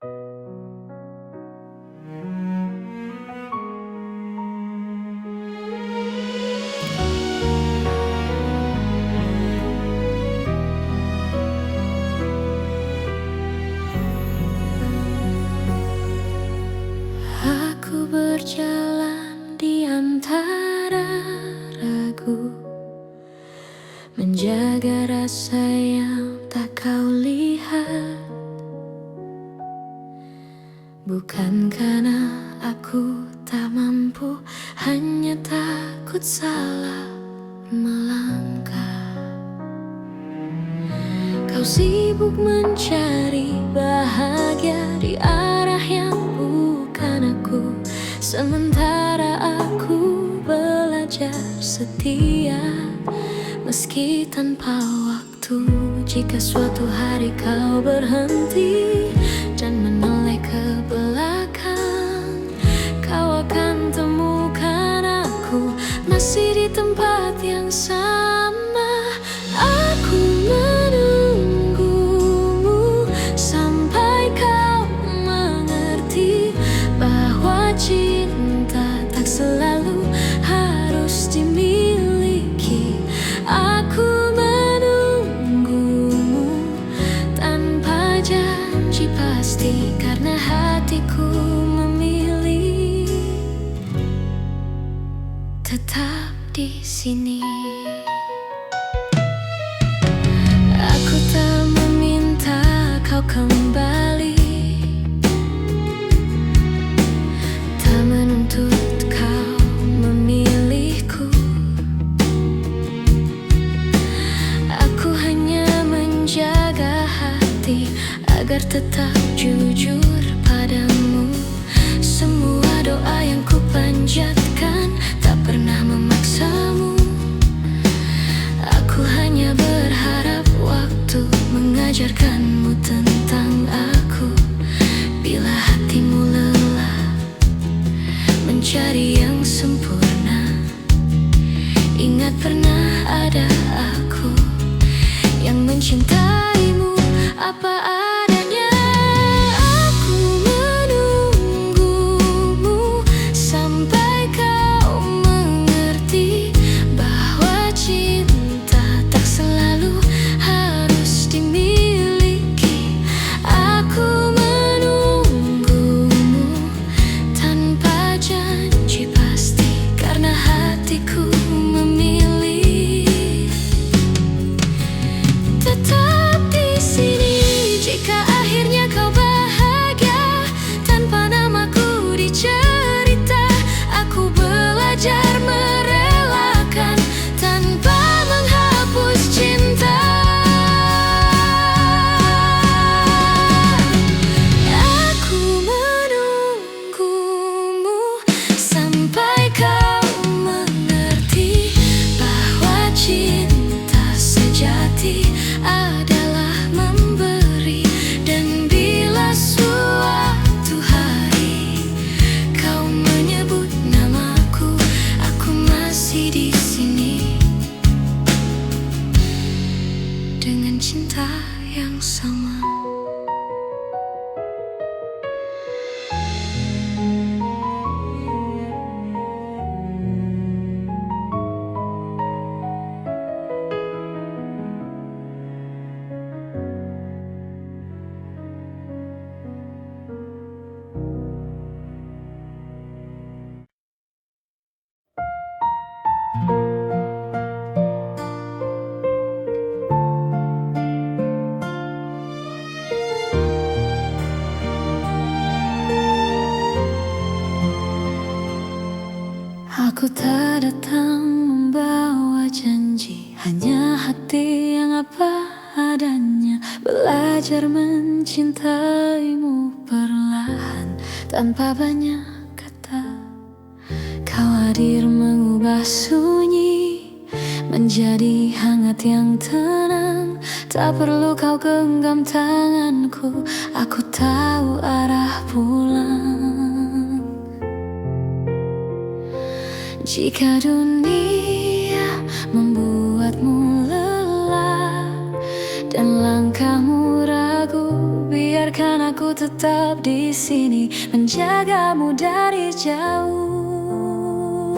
Aku berjalan di antara ragu, menjaga rasa yang tak kau lihat. Bukan karena aku tak mampu, hanya takut salah melangkah. Kau sibuk mencari bahagia di arah yang bukan aku, sementara aku belajar setia meski tanpa waktu. Jika suatu hari kau berhenti dan menoleh ke belakang, kau akan temukan aku masih di tempat yang sama. Aku menunggumu sampai kau mengerti bahwa cinta tak selalu harus dimiliki. Aku menunggumu tanpa janji pasti, karena hatiku memilih tetap di sini. Aku tak meminta kau kembali, tak menuntut kau memilihku. Aku hanya menjaga hati agar tetap jujur padamu. Semua doa yang ku panjatkan tak pernah memaksamu. Aku hanya berharap waktu mengajarkanmu tentang aku. Bila hatimu lelah mencari yang sempurna, ingat pernah ada aku yang mencintaimu apa adanya. Aku menunggumu sampai kau mengerti bahwa cinta tak selalu harus dimiliki. Aku menunggumu tanpa janji pasti, karena hatiku memilih tetap di sini. Jika akhirnya kau bahagia tanpa namaku dicerita, aku belajar merelakan tanpa menghapus cinta. Aku menunggumu sampai kau mengerti bahwa cinta sejati adalah memberi. Dan bila suatu hari kau menyebut namaku, aku masih di sini dengan cinta yang sama. Aku tak datang membawa janji, hanya hati yang apa adanya. Belajar mencintaimu perlahan tanpa banyak kata. Kau hadir mengubah sunyi menjadi hangat yang tenang. Tak perlu kau genggam tanganku, aku tahu arah pulang. Jika dunia membuatmu lelah dan langkahmu ragu, biarkan Akan aku tetap di sini menjagamu dari jauh.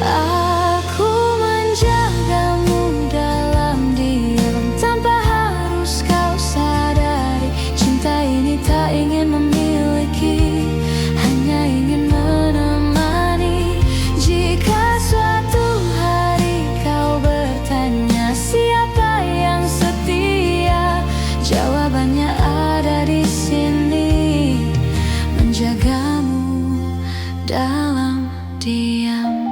Aku menjagamu dalam diam tanpa harus kau sadari. Cinta ini tak ingin memiliki, hanya ingin menemani. Jika suatu hari kau bertanya siapa yang setia, jawabannya ada di sini, menjagamu dalam diam.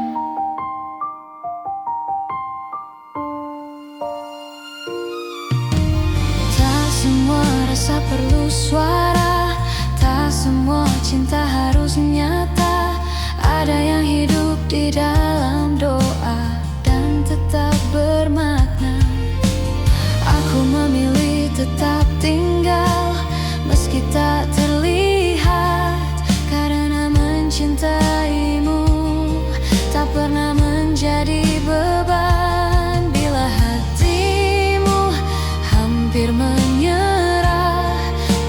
Tak semua rasa perlu suara, tak semua cinta harus nyata. Ada yang hidup di dalam doa dan tetap bermakna. Aku memilih tetap tinggal meski tak terlihat, karena mencintaimu tak pernah menjadi beban. Bila hatimu hampir menyerah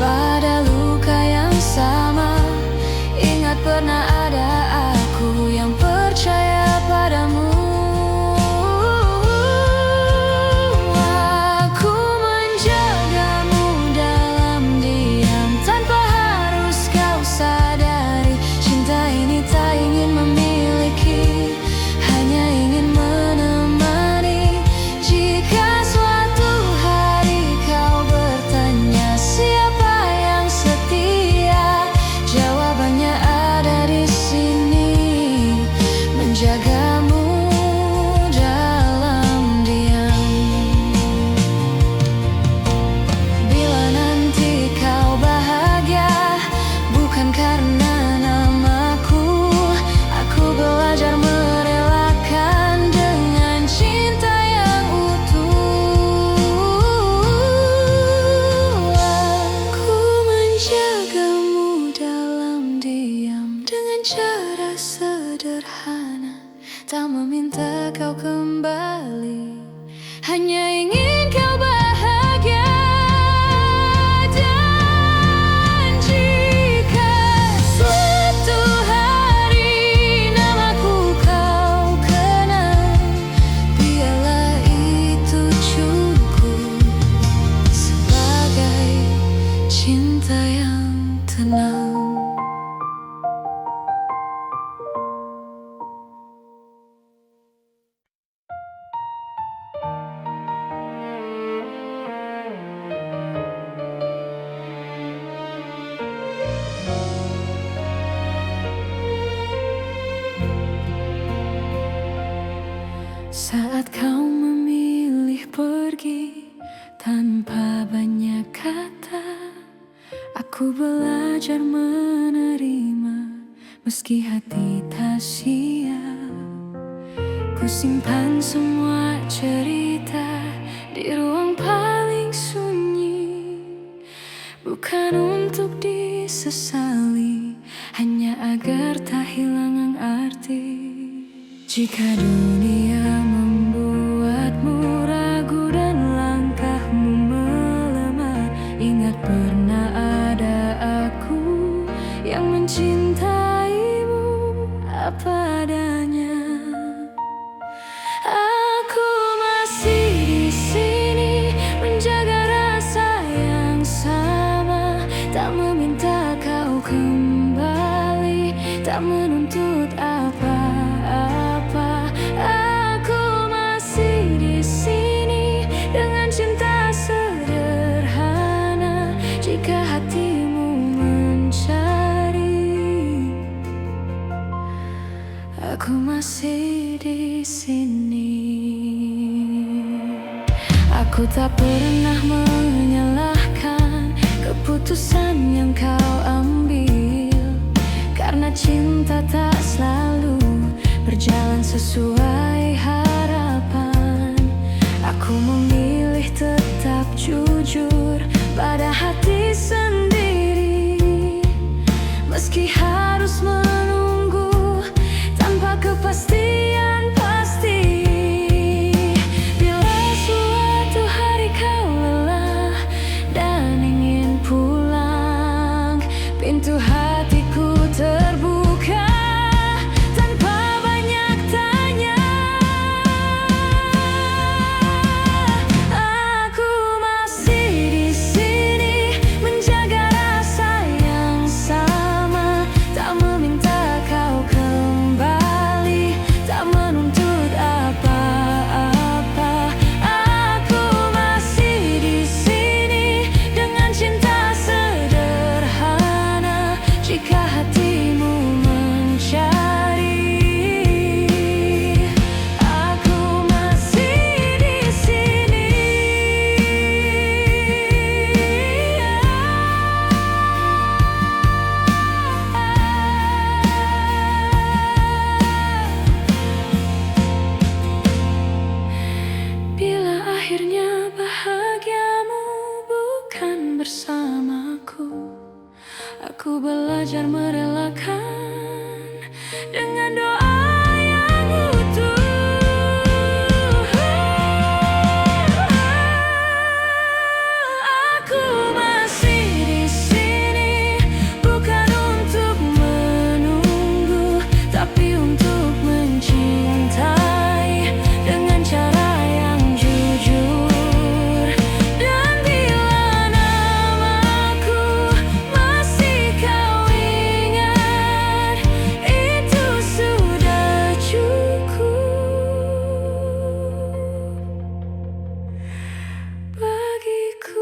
pada luka yang sama, ingat pernah ada aku yang percaya padamu. Cara sederhana, tak meminta kau kembali, hanya ingin kau bahagia. Dan jika suatu hari namaku kau kenal, biarlah itu cukup sebagai cinta yang tenang. Saat kau memilih pergi tanpa banyak kata, aku belajar menerima meski hati tak siap. Ku simpan semua cerita di ruang paling sunyi, bukan untuk disesali, hanya agar tak hilang arti. Jika dunia membuatmu ragu dan langkahmu melemah, ingat pernah ada aku yang mencintaimu apa adanya. Aku masih di sini menjaga rasa yang sama, tak meminta kau kembali, tak menuntut apa-apa. Aku masih di sini dengan cinta sederhana. Jika hatimu mencari, aku masih di sini. Aku tak pernah menyalahkan keputusan yang kau ambil, karena cinta tak selalu berjalan sesuai harapan. Aku memilih tetap jujur pada hati sendiri, meski harus menunggu tanpa kepastian pasti. Bila suatu hari kau lelah dan ingin pintu hatiku terbuka tanpa banyak tanya. Aku masih di sini menjaga rasa yang sama, tak meminta kau kembali, tak menuntut apa-apa. Aku masih di sini dengan cinta sederhana, jika hatimu mencari. Aku masih di sini. Bila akhirnya bahagiamu bukan bersamaku, aku belajar merelakan dengan doa yang utuh. Aku masih di sini bukan untuk menunggu, tapi untuk mencintai dengan cara yang jujur. Dan bila namaku masih kau ingat, itu sudah cukup bagiku.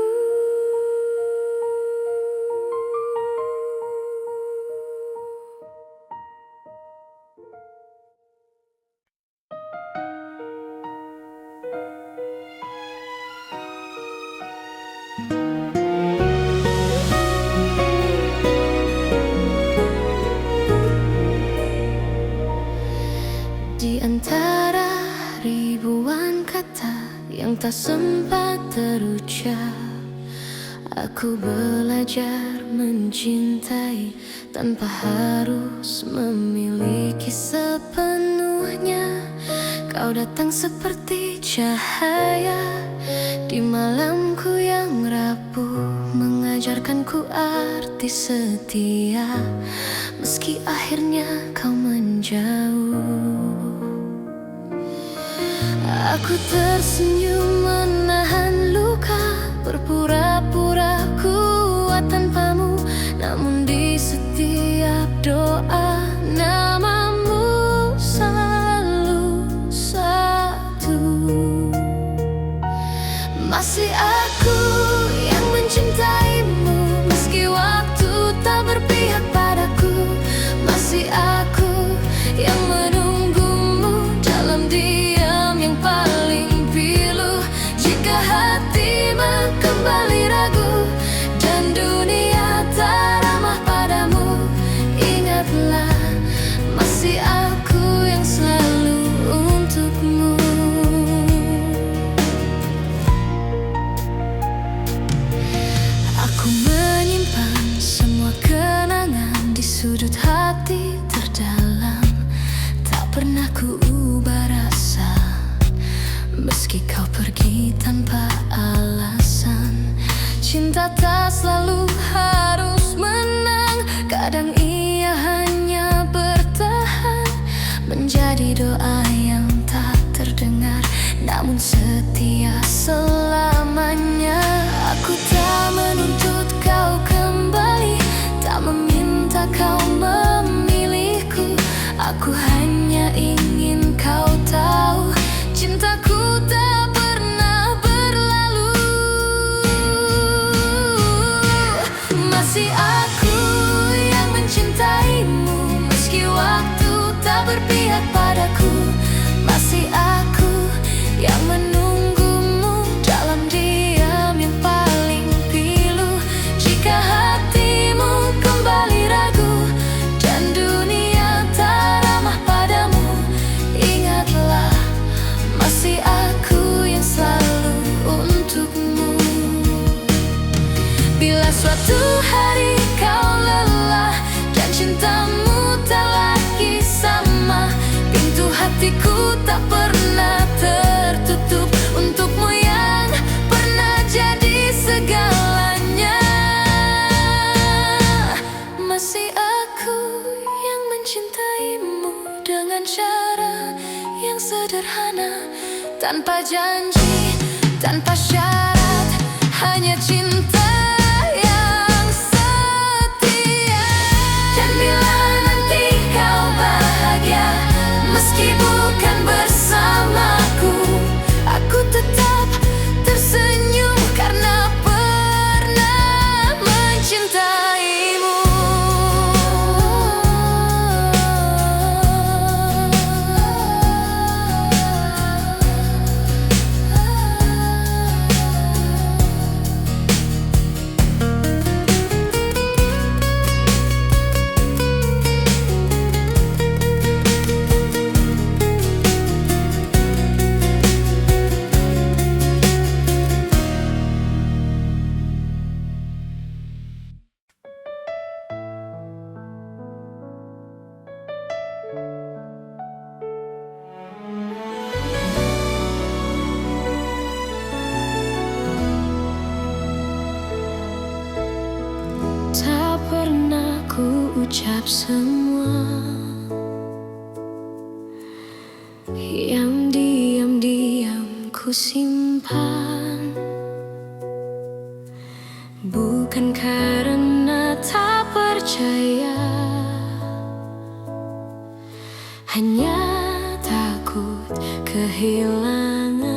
Di antara ribuan kata yang tak sempat terucap, aku belajar mencintai tanpa harus memiliki sepenuhnya. Kau datang seperti cahaya di malamku yang rapuh, mengajarkanku arti setia, meski akhirnya kau menjauh. Aku tersenyum menahan luka, berpura-pura kuat tanpamu, namun di setiap doa namamu selalu satu. Masih aku yang mencintaimu, meski waktu tak berpihak padaku. Masih aku yang menunggumu dalam diam yang paling pilu. Jika hatimu kembali ragu dan dunia tak ramah padamu, ingatlah masih aku yang selalu untukmu. Aku menyimpan semua kenangan di sudut hati terdalam, tak pernah ku ubah rasa, meski kau pergi tanpa alasan. Cinta tak selalu harus menang, kadang ia hanya bertahan, menjadi doa yang tak terdengar, namun setia selamanya. Aku tak menuntut kau kembali, tak meminta kau memilihku. Aku hanya ingin kau tahu, cintaku tak pernah berlalu. Masih aku yang mencintaimu, meski waktu tak berpihak padaku. Masih aku yang menunggumu dalam diam yang paling pilu. Jika hatimu kembali ragu dan dunia tak ramah padamu, ingatlah masih aku yang selalu untukmu. Bila suatu hari kau lelah dan cintamu tak lagi sama, pintu hatiku tak pernah tertutup untukmu yang pernah jadi segalanya. sederhana, tanpa janji, tanpa syarat, hanya cinta yang setia. Dan bila nanti kau bahagia, meski bukan bersamaku, aku tetap tersenyum karena pernah mencintaimu. Tak pernah ku ucap semua yang diam-diam ku simpan, bukan karena tak percaya, hanya takut kehilangan.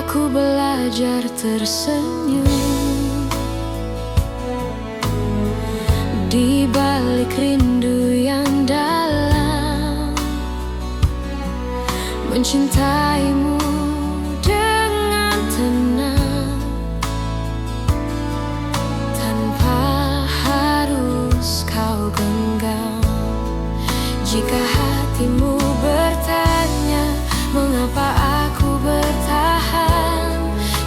Aku belajar tersenyum di balik rindu yang dalam, mencintaimu dengan tenang, tanpa harus kau genggam. Jika hatimu bertanya mengapa aku bertahan,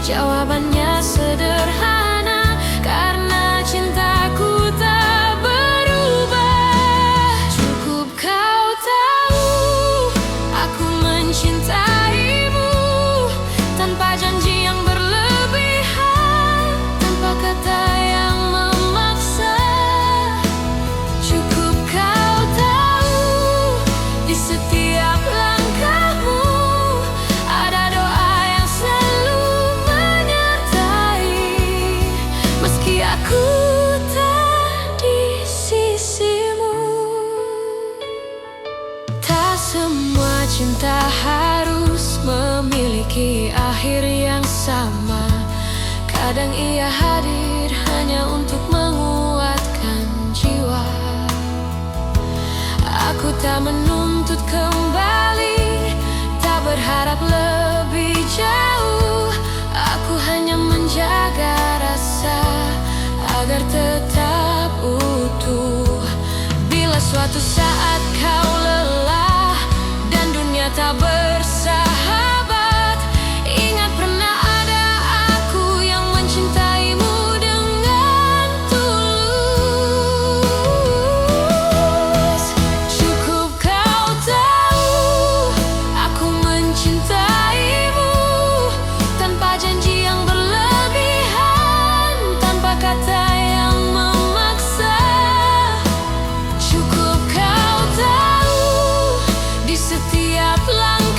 jawabannya sederhana, karena cintaku tak berubah. Cukup kau tahu aku mencintaimu, tanpa janji yang berlebihan, tanpa kata yang memaksa. Cukup kau tahu di setiap langkahmu ada doa yang selalu menyertai, meski aku tak di sisimu. Tak semua cinta harus memiliki akhir yang sama. Kadang ia hadir hanya untuk menguatkan jiwa. Aku tak menuntut kembali, tak berharap lebih jauh. Aku hanya menjaga rasa agar tetap utuh. Bila suatu saat kau lelah dan dunia tak bersahabat, ingat pernah ada aku yang mencintaimu dengan tulus. Cukup kau tahu aku mencintaimu, tanpa janji yang berlebihan, tanpa kata yang memaksa. Cukup kau tahu di setiap langkah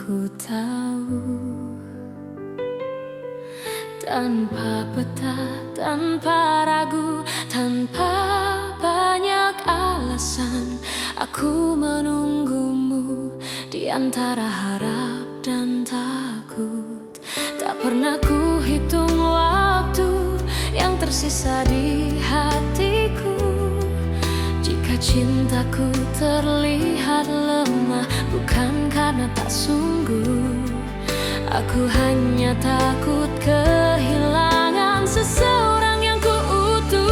ku tahu. Tanpa peta, tanpa ragu, tanpa banyak alasan, aku menunggumu di antara harap dan takut. Tak pernah ku hitung waktu yang tersisa di hatiku. Jika cintaku terlihat lemah, bukan karena tak sungguh. Aku hanya takut kehilangan seseorang yang ku utuh.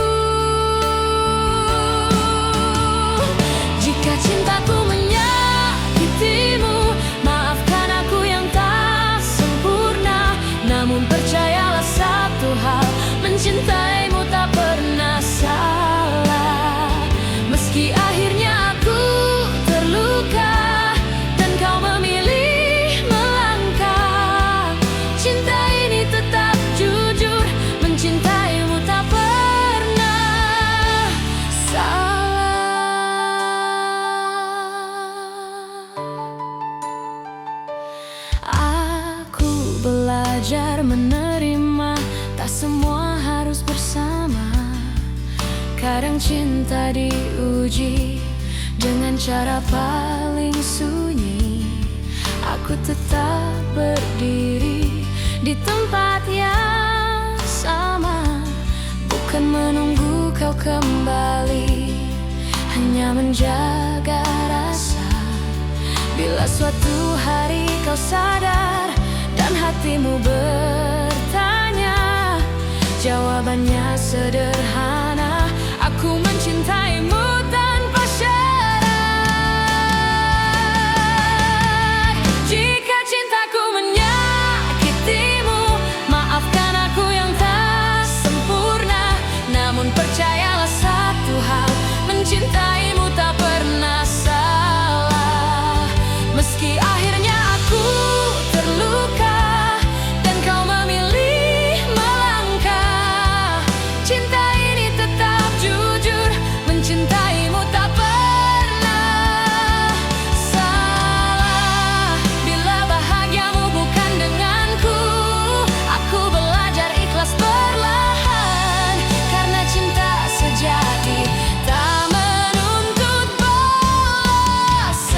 Jika cintaku menyakitimu, maafkan aku yang tak sempurna. Namun percayalah satu hal, mencintaimu tak pernah salah. Meski akhirnya aku terluka dan kau memilih melangkah, cinta ini tetap jujur, mencintaimu tak pernah salah. Aku belajar menerima, tak semua harus bersama. Kadang cinta diuji dengan cara paling sunyi. Aku tetap berdiri di tempat yang sama, bukan menunggu kau kembali, hanya menjaga rasa. Bila suatu hari kau sadar dan hatimu bertanya, jawabannya sederhana: aku mencintaimu tanpa syarat. Jika cintaku menyakitimu, maafkan aku yang tak sempurna. Namun percayalah satu hal, mencintaimu tak pernah salah. Meski akhirnya aku terluka dan kau memilih melangkah, cinta ini tetap jujur, mencintaimu tak pernah salah. Bila bahagiamu bukan denganku, aku belajar ikhlas perlahan, karena cinta sejati tak menuntut balasan.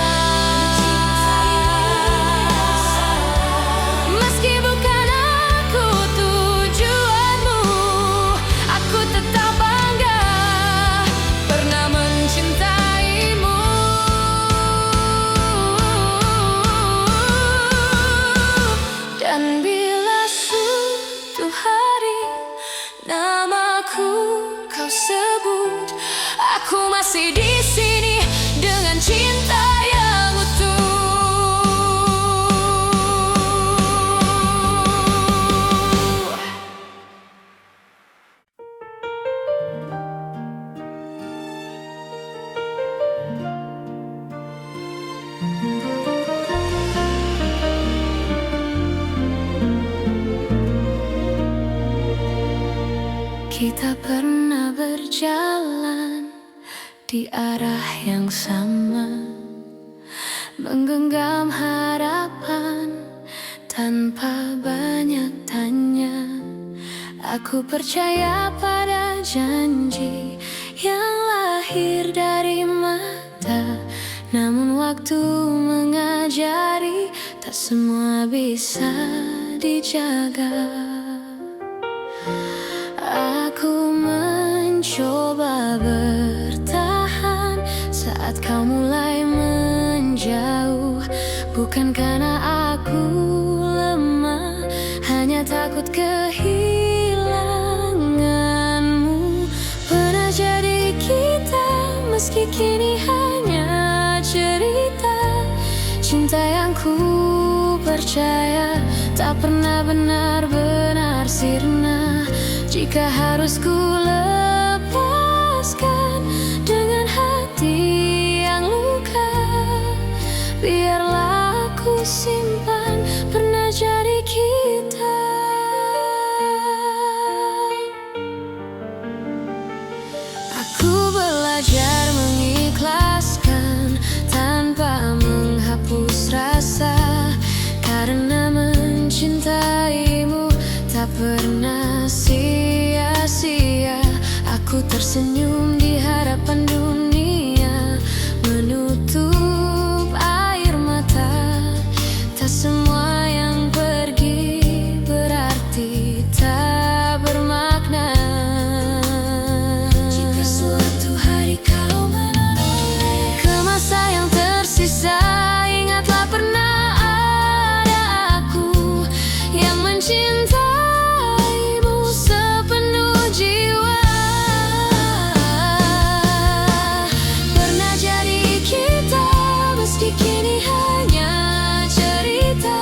Meski bukan aku tujuanmu, aku tetap bangga pernah mencintaimu. Dan bila suatu hari namaku kau sebut, aku masih di sini dengan cinta yang utuh. Kita pernah berjalan di arah yang sama, menggenggam harapan tanpa banyak tanya. Aku percaya pada janji yang lahir dari mata. Namun waktu mengajari, tak semua bisa dijaga. Aku mencoba bertahan saat kau mulai menjauh. Bukan karena aku lemah, hanya takut kehilanganmu. Pernah jadi kita, meski kini hanya cerita. Cinta yang ku percaya tak pernah benar-benar sirna. Jika harus ku lepaskan dengan hati yang luka, biarlah aku simpan pernah jadi kita. Aku belajar mengikhlaskan tanpa menghapus rasa. Karena mencintaimu tak pernah sia-sia. Aku tersenyum di hadapan dunia, menutup air mata. Tak semua yang pergi berarti tak bermakna. Jika suatu hari kau menoleh ke masa yang tersisa, ingatlah pernah ada aku yang mencintaimu sepenuh jiwa. Pernah jadi kita, meski kini hanya cerita.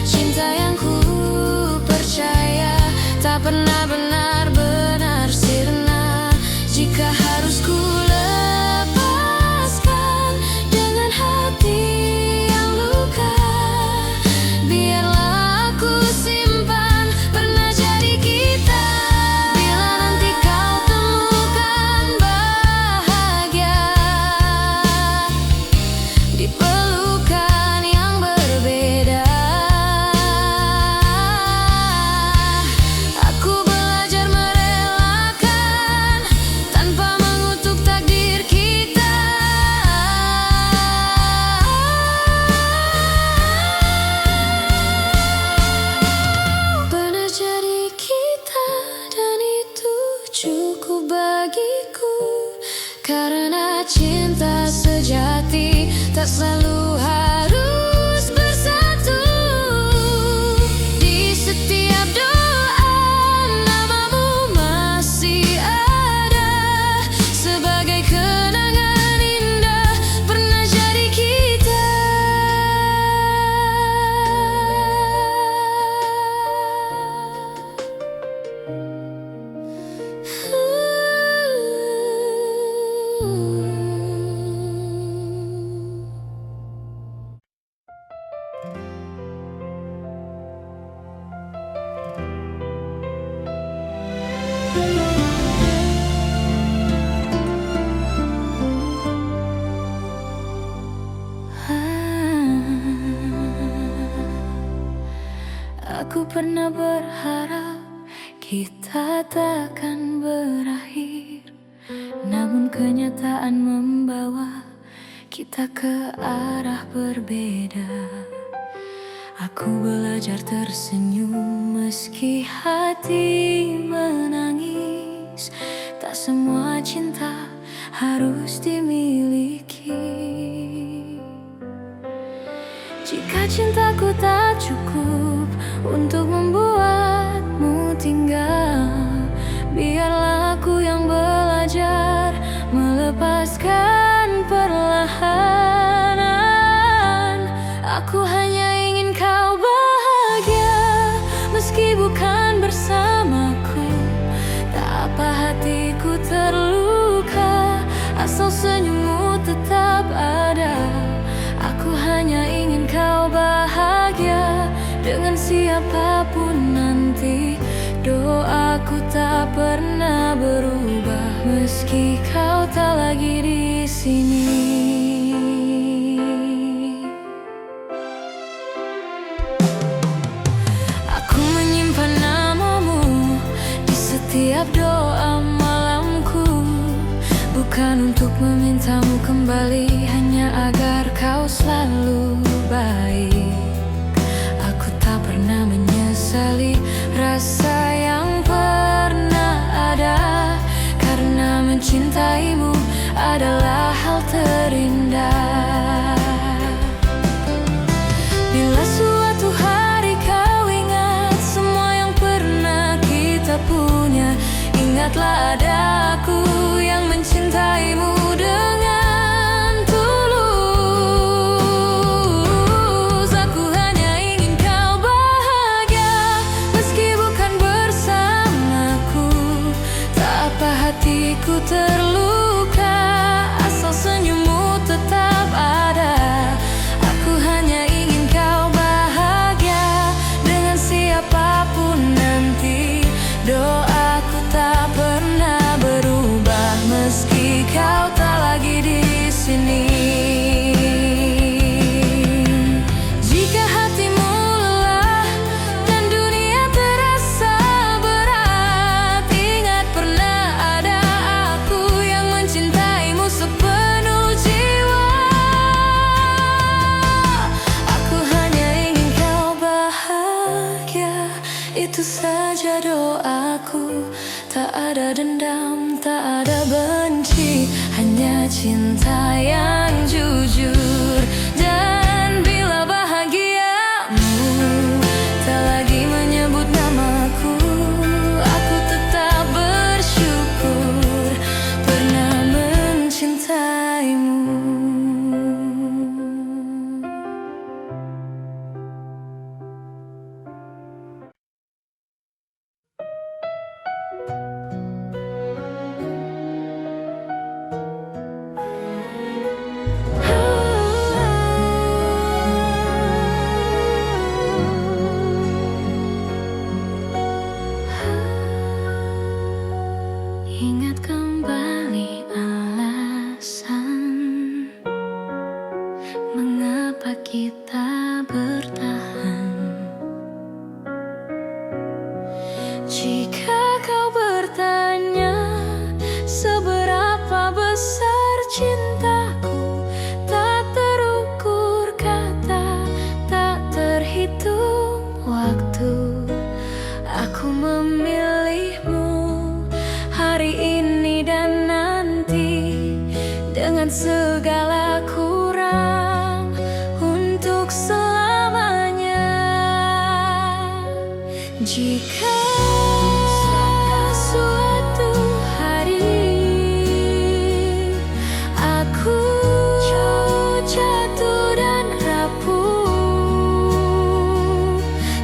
Cinta yang ku percaya tak pernah benar-benar sirna. Jika harus ku lepaskan dengan hati yang luka, biarlah aku simpan pernah jadi kita. Bila nanti kau temukan bahagia di pelukan yang berbeda, aku belajar merelakan tanpa mengutuk takdir kita. Pernah jadi kita dan itu cukup bagiku. Karena cinta sejati tak selalu harus bersatu. Di setiap doa namamu masih ada sebagai kenangan indah pernah jadi kita. Aku pernah berharap kita takkan berakhir, namun kenyataan membawa kita ke arah berbeda. Aku belajar tersenyum meski hati menangis. Tak semua cinta harus dimiliki. Jika cintaku tak cukup untuk membuatmu tinggal, biarlah aku yang belajar melepaskan perlahan. Aku hanya ingin kau bahagia, meski bukan bersamaku. Tak apa hatiku terluka, asal senyummu tetap ada. Aku hanya ingin kau bahagia dengan siapapun nanti. Doaku tak pernah berubah meski kau tak lagi di sini. Aku menyimpan namamu di setiap doa malamku, bukan untuk memintamu kembali, hanya agar kau selalu baik. Aku tak pernah menyesali rasa yang pernah ada, karena mencintaimu adalah hal terindah. Bila suatu hari kau ingat semua yang pernah kita punya, ingatlah ada aku yang mencintaimu dengan tulus. Aku hanya ingin kau bahagia meski bukan bersamaku. Tak apa hatiku terluka, asal senyummu tetap ada. Aku hanya ingin kau bahagia dengan siapapun nanti. Doaku tak pernah itu saja doaku. Tak ada dendam, tak ada benci, hanya cinta yang jujur. Dan bila bahagiamu tak lagi menyebut namaku, aku tetap bersyukur pernah mencintaimu. Ingat kembali alasan mengapa kita bertahan. Jika kau bertanya seberapa besar cintaku, tak terukur kata, tak terhitung waktu. Aku memilihmu hari ini dan nanti, dengan segala kurang, untuk selamanya. Jika suatu hari aku jatuh dan rapuh,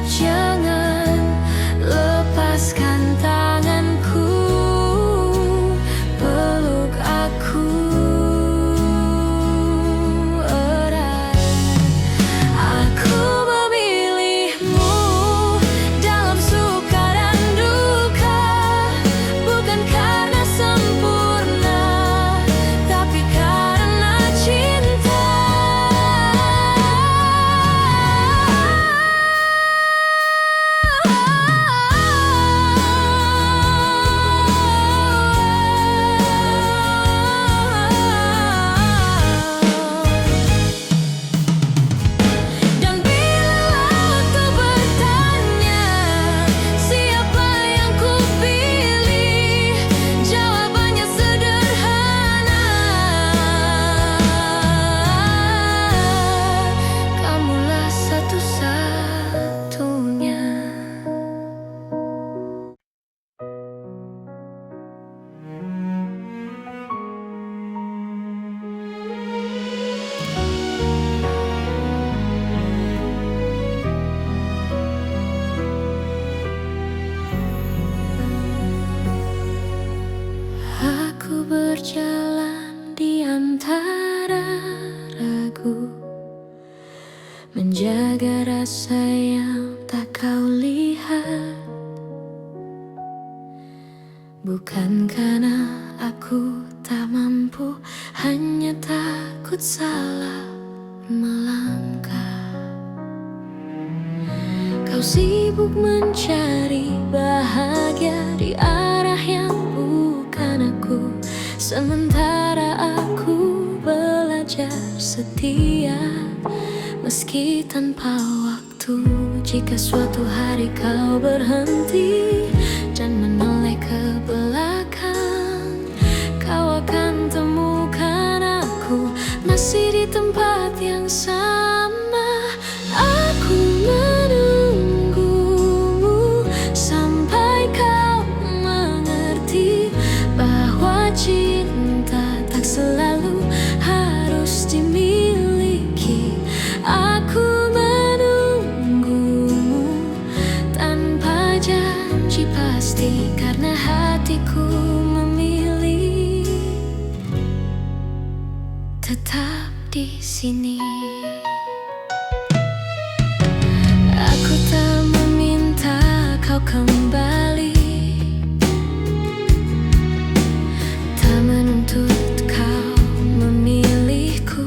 jangan lepaskan tanganku, peluk aku erat. Aku memilihmu dalam suka dan duka, bukan karena sempurna, tapi karena cinta. Dan bila waktu bertanya siapa yang kupilih, jawabannya sederhana: kamulah satu-satunya. Aku berjalan di antara ragu, menjaga rasa yang tak kau lihat. Bukan karena aku tak mampu, hanya takut salah melangkah. Kau sibuk mencari bahagia di arah yang bukan aku, sementara aku belajar setia meski tanpa waktu. Jika suatu hari kau berhenti dan menoleh ke belakang, kau akan temukan aku masih di tempat yang sama. Aku menunggumu sampai kau mengerti bahwa cinta tak selalu harus dimiliki. Aku menunggumu tanpa janji pasti, karena hatiku memilih tetap di sini. Aku tak meminta kau kembali, tak menuntut kau memilihku.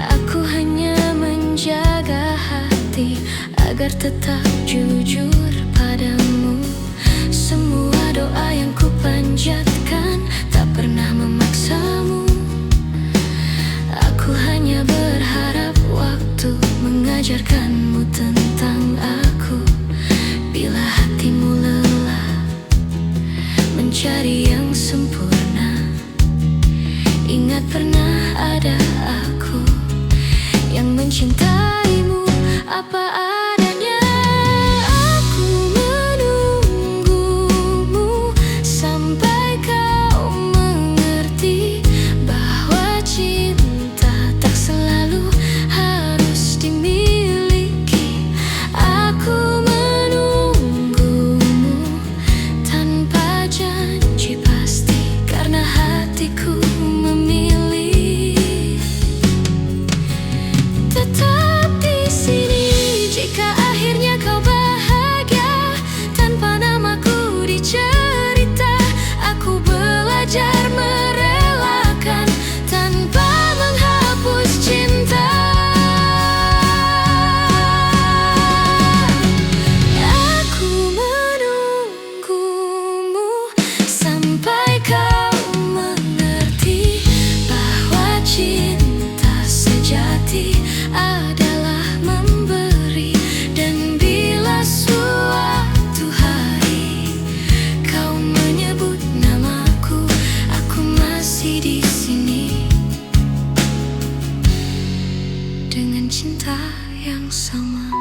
Aku hanya menjaga hati agar tetap jujur padamu. Semua doa yang ku panjatkan tak pernah memaksamu. Aku hanya berharap waktu mengajarkanmu tentang mencintaimu apa adanya. Aku menunggumu sampai kau mengerti bahwa cinta tak selalu harus dimiliki. Aku menunggumu tanpa janji pasti, karena hatiku memilih tetap di sini. Jika akhirnya kau bahagia tanpa namaku di cerita, aku belajar merelakan tanpa menghapus cinta. Aku menunggumu sampai kau mengerti bahwa cinta sejati adalah memberi. Dan bila suatu hari kau menyebut namaku, aku masih di sini dengan cinta yang sama.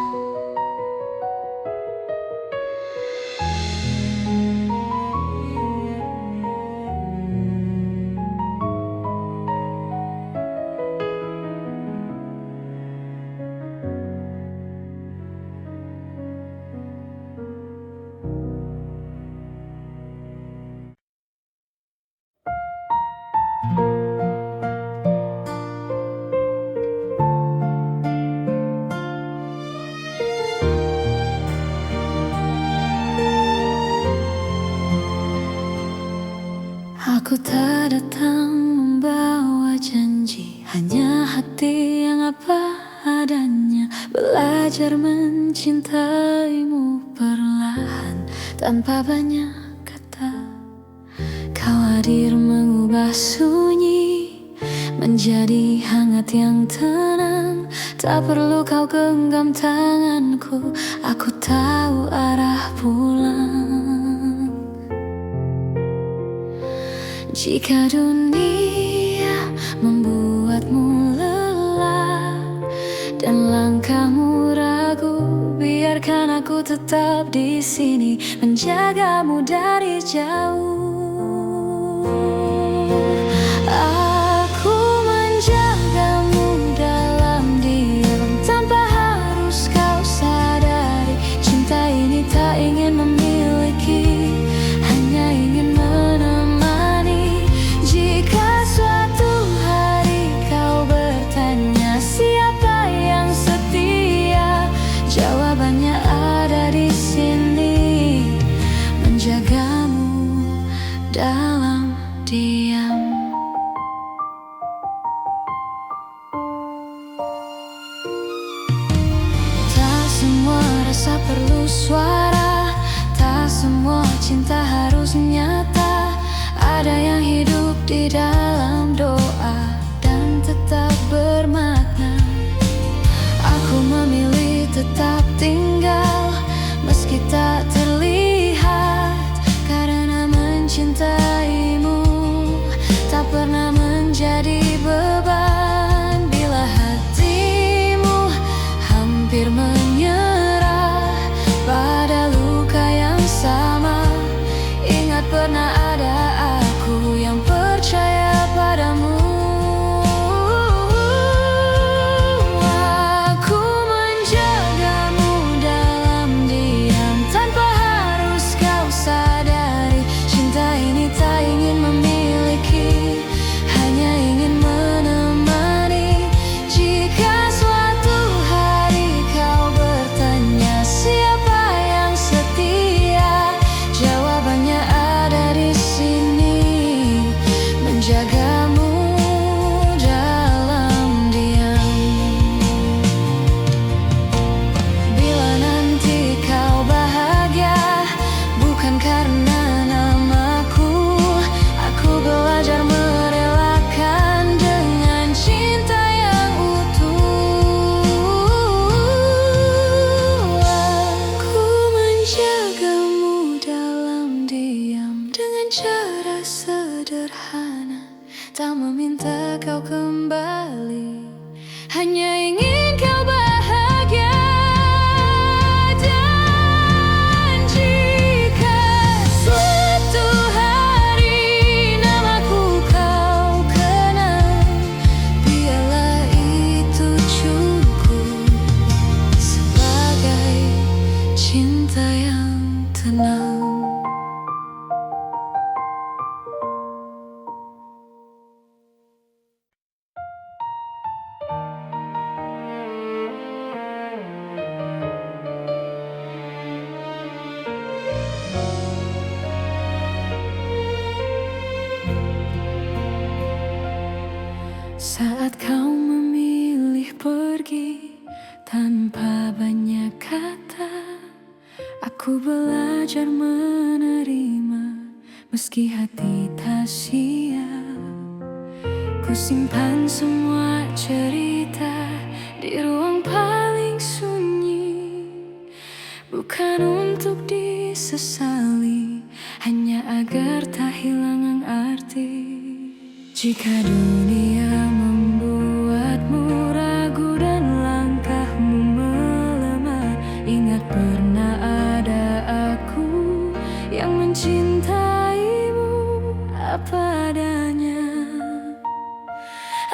Aku tak datang membawa janji, hanya hati yang apa adanya. Belajar mencintaimu perlahan tanpa banyak kata. Kau hadir mengubah sunyi menjadi hangat yang tenang. Tak perlu kau genggam tanganku, aku tahu arah pulang. Jika dunia membuatmu lelah dan langkahmu ragu, biarkan aku tetap di sini menjagamu dari jauh. Aku menjagamu dalam diam tanpa harus kau sadari. Cinta ini tak ingin memiliki, hanya ingin menemani. Jika suatu hari kau bertanya siapa yang setia, jawabannya ada di sini, menjagamu dalam diam. Tak semua rasa perlu suara, tak semua cinta harus nyata. Ada yang hidup di dalam doa dan tetap bermakna. Aku memilih tetap tinggal meski tak terlihat, karena mencintaimu tak pernah menjadi beban. Bila hatimu hampir menyerah pada luka yang sama, ingat pernah ada aku yang percaya padamu. lagi tanpa banyak kata. Aku belajar menerima meski hati tak siap. Ku simpan semua cerita di ruang paling sunyi, bukan untuk disesali, hanya agar tak hilang arti. Jika dunia membuatmu ragu dan langkahmu melemah, ingat pernah ada aku yang mencintaimu apa adanya.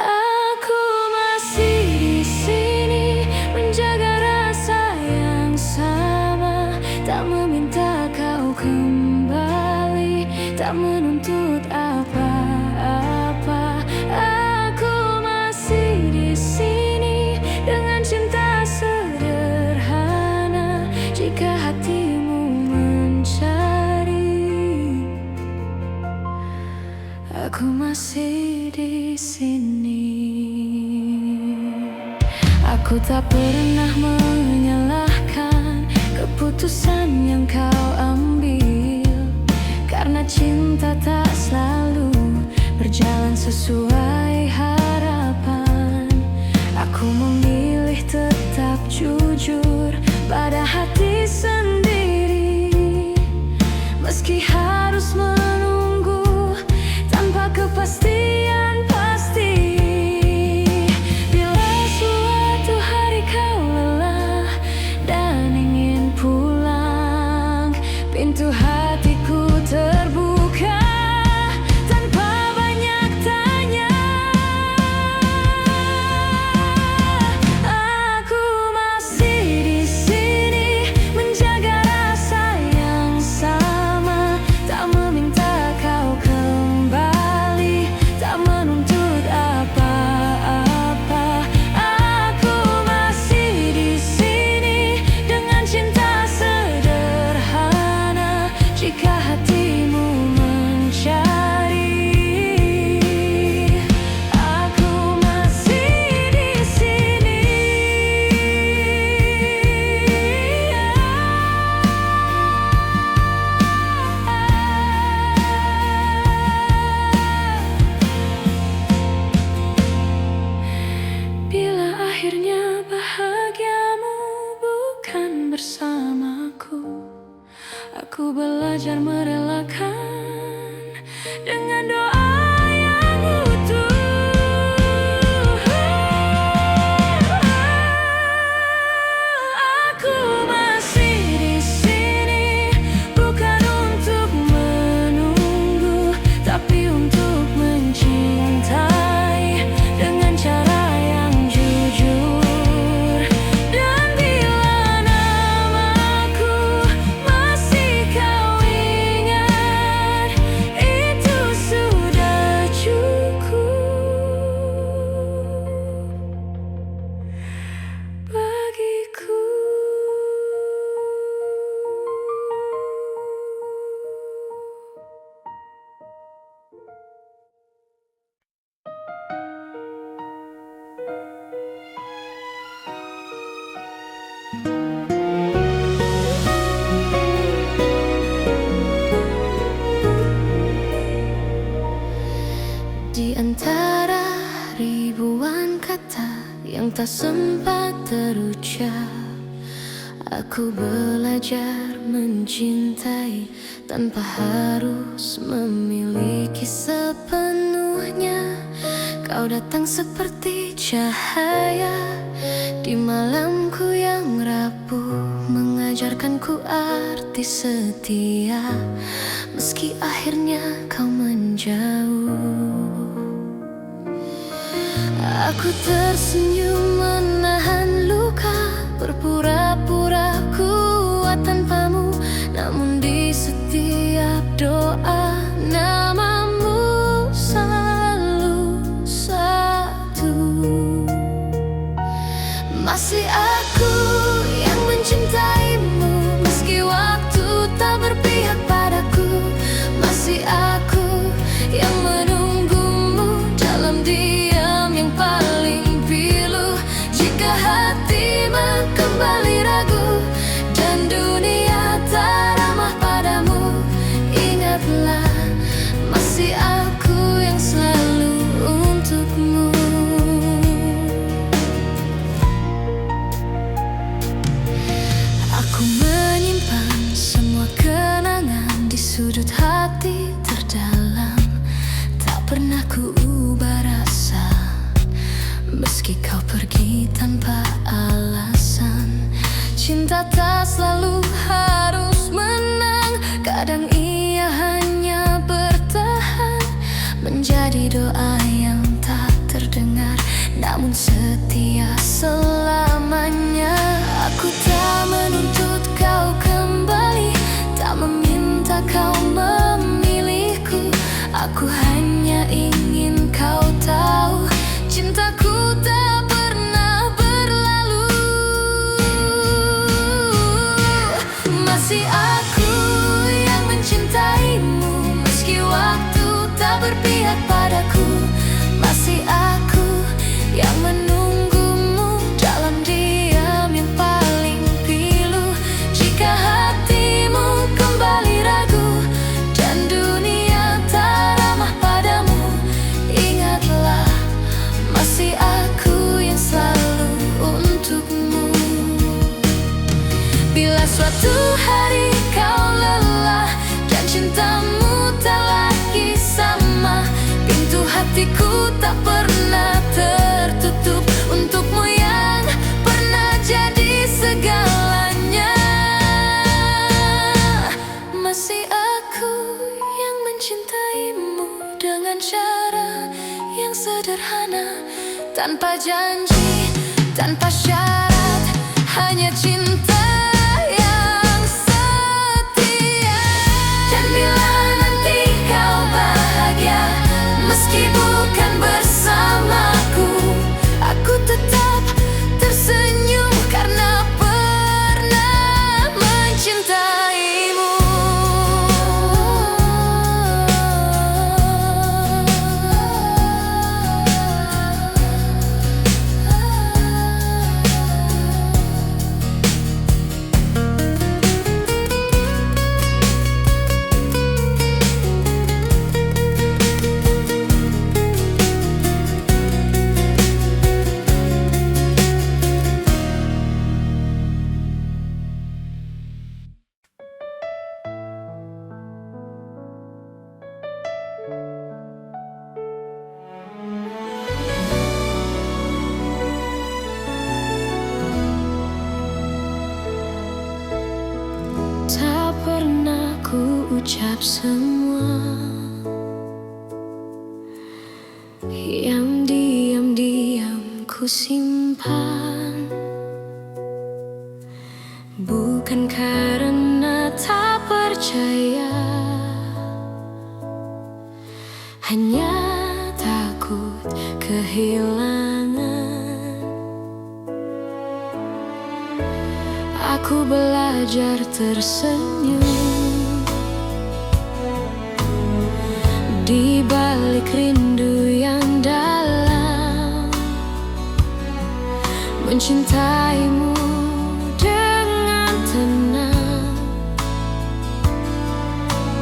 Aku masih di sini menjaga rasa yang sama, tak meminta kau kembali, tak menuntut apa-apa. Aku masih di sini dengan cinta sederhana. Jika hatimu mencari, aku masih di sini. Aku tak pernah menyalahkan keputusan yang kau ambil, karena cinta tak selalu berjalan sesuai harapan. Aku memilih tetap jujur pada hati sendiri, meski harus menunggu tanpa kepastian pasti. Bila suatu hari kau lelah dan ingin pulang, pintu hatiku terbuka tanpa banyak tanya. Aku masih di sini menjaga rasa yang sama, tak meminta kau kembali, tak menuntut apa-apa. Aku masih di sini dengan cinta sederhana. Jika hatimu mencari, aku masih di sini. Bila akhirnya bahagiamu bukan bersamaku, aku belajar merelakan dengan doa yang utuh. Aku masih di sini bukan untuk menunggu, tapi untuk mencintai dengan cara yang jujur. Dan bila namaku masih kau ingat, itu sudah cukup bagiku. Di antara ribuan kata yang tak sempat terucap, aku belajar mencintai tanpa harus memiliki sepenuhnya. Kau datang seperti cahaya di malamku yang rapuh, mengajarkanku arti setia, meski akhirnya kau menjauh. Aku tersenyum menahan luka, berpura-pura kuat tanpamu, namun di setiap doa namamu selalu satu. Masih aku yang mencintaimu, meski waktu tak berpihak padaku. Masih aku yang menunggumu dalam diam yang paling pilu. Jika hati kembali ragu dan dunia tak ramah padamu, ingatlah masih aku yang selalu untukmu. Aku menyimpan semua kenangan di sudut hati terdalam. Tak pernah ku ubah rasa meski kau pergi tanpa alasan. Cinta tak selalu harus menang, kadang ia hanya bertahan menjadi doa yang tak terdengar namun setia selamanya. Aku tak menuntut kau kembali, tak meminta kau memilihku. Aku hanya ingin kau tahu cintaku tak pernah berlalu. Masih aku yang mencintaimu meski waktu tak berpihak padaku. Masih aku yang menunggumu dalam diam yang paling pilu. Jika hatimu kembali ragu dan dunia tak ramah padamu, ingatlah masih aku yang selalu untukmu. Bila suatu hari kau lelah dan cintamu tak lagi sama, pintu hatiku tak pernah tertutup untukmu yang pernah jadi segalanya. Masih aku yang mencintaimu dengan cara yang sederhana, tanpa janji, tanpa syarat, hanya cinta yang setia. Dan bila nanti kau bahagia meski bukan bersamaku, aku tetap tersenyum karena pernah mencintaimu. Tak pernah ku ucap semua yang diam-diam ku simpan, bukan karena tak percaya, hanya takut kehilangan. Aku belajar tersenyum di balik rindu yang dalam, mencintaimu dengan tenang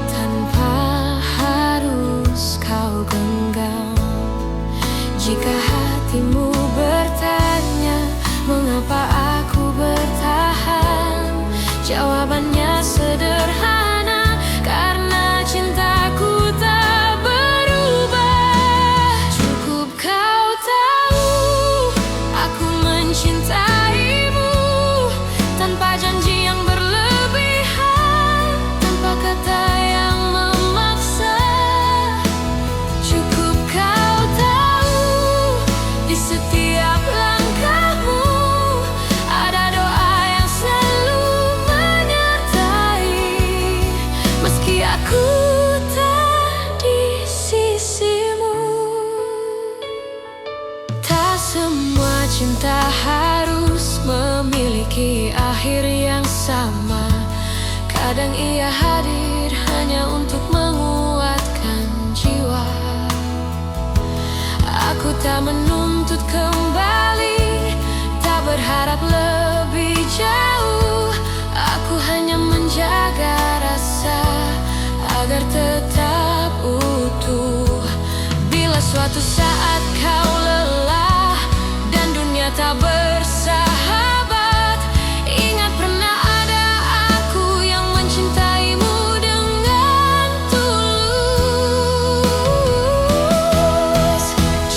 tanpa harus kau genggam. Jika hatimu bertanya mengapa aku bertahan, jawabannya sederhana, karena cintaku tak berubah. Cukup kau tahu aku mencintaimu tanpa janji yang berlebihan, tanpa kata yang memaksa. Cukup kau tahu di setiap langkahmu ada doa yang selalu menyertai, meski aku tak di sisimu. Tak semua cinta harus memiliki akhir yang sama. Kadang ia hadir hanya untuk menguatkan jiwa. Aku tak menuntut kembali, tak berharap lebih jauh. Aku hanya menjaga rasa agar tetap utuh. Bila suatu saat kau lelah dan dunia tak bersahabat, ingat pernah ada aku yang mencintaimu dengan tulus.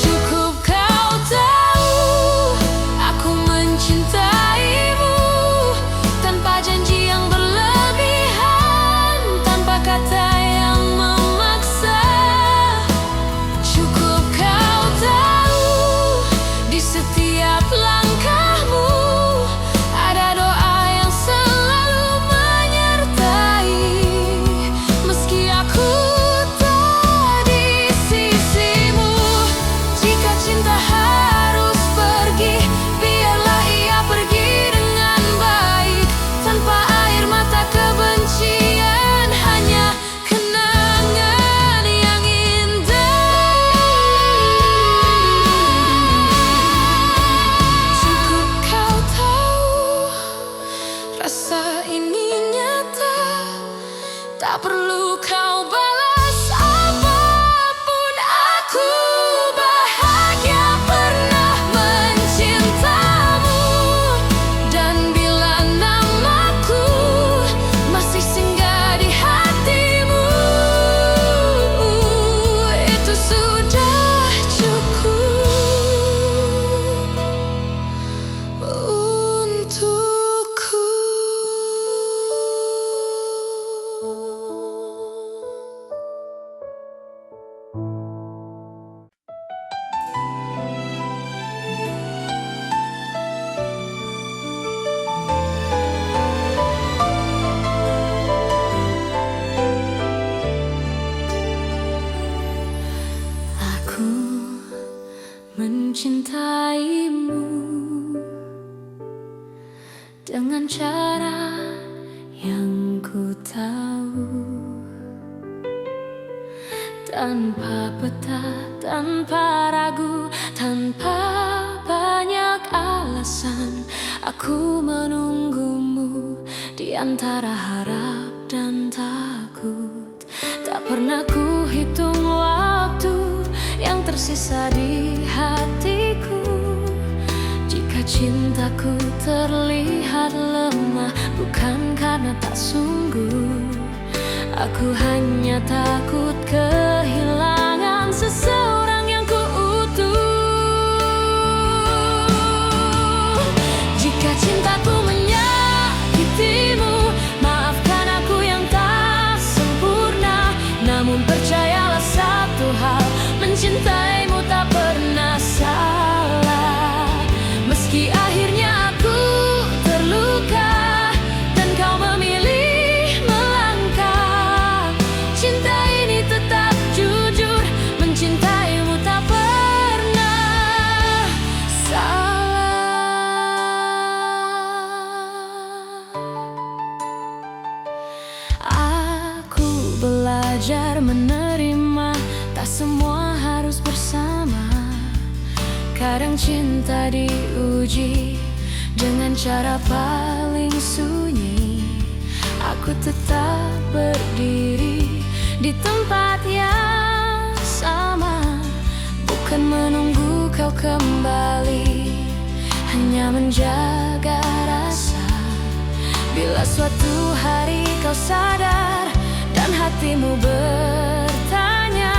Cukup kau tahu aku mencintaimu tanpa janji yang berlebihan, tanpa kata yang memaksa. Cukup kau tahu di setiap langkahmu ada doa yang selalu menyertai. Meski aku tak di sisimu, jika cinta harus pergi, biarlah ia pergi dengan baik, tanpa air mata kebencian, hanya kenangan yang indah. Cukup kau tahu rasa ini nyata, tak perlu kau balas apapun. Aku bahagia pernah mencintamu, dan bila namaku masih singgah di hatimu, itu sudah cukup untukku. Aku mencintaimu dengan cara yang ku tahu, tanpa peta, tanpa ragu, tanpa banyak alasan. Aku menunggumu di antara harap dan takut. Tak pernah ku hitung waktu yang tersisa di hatiku. Jika cintaku terlihat lemah, bukan karena tak sungguh. Aku hanya takut kehilangan seseorang yang ku utuh. Jika cintaku menyakitimu, maafkan aku yang tak sempurna. Namun percayalah satu hal, mencintaimu tak pernah salah. Meski akhirnya aku terluka dan kau memilih melangkah, cinta ini tetap jujur, mencintaimu tak pernah salah. Aku belajar menerima, tak semua harus bersama. Kadang cinta diuji dengan cara paling sunyi. Aku tetap berdiri di tempat yang sama, bukan menunggu kau kembali, hanya menjaga rasa. Bila suatu hari kau sadar dan hatimu bertanya,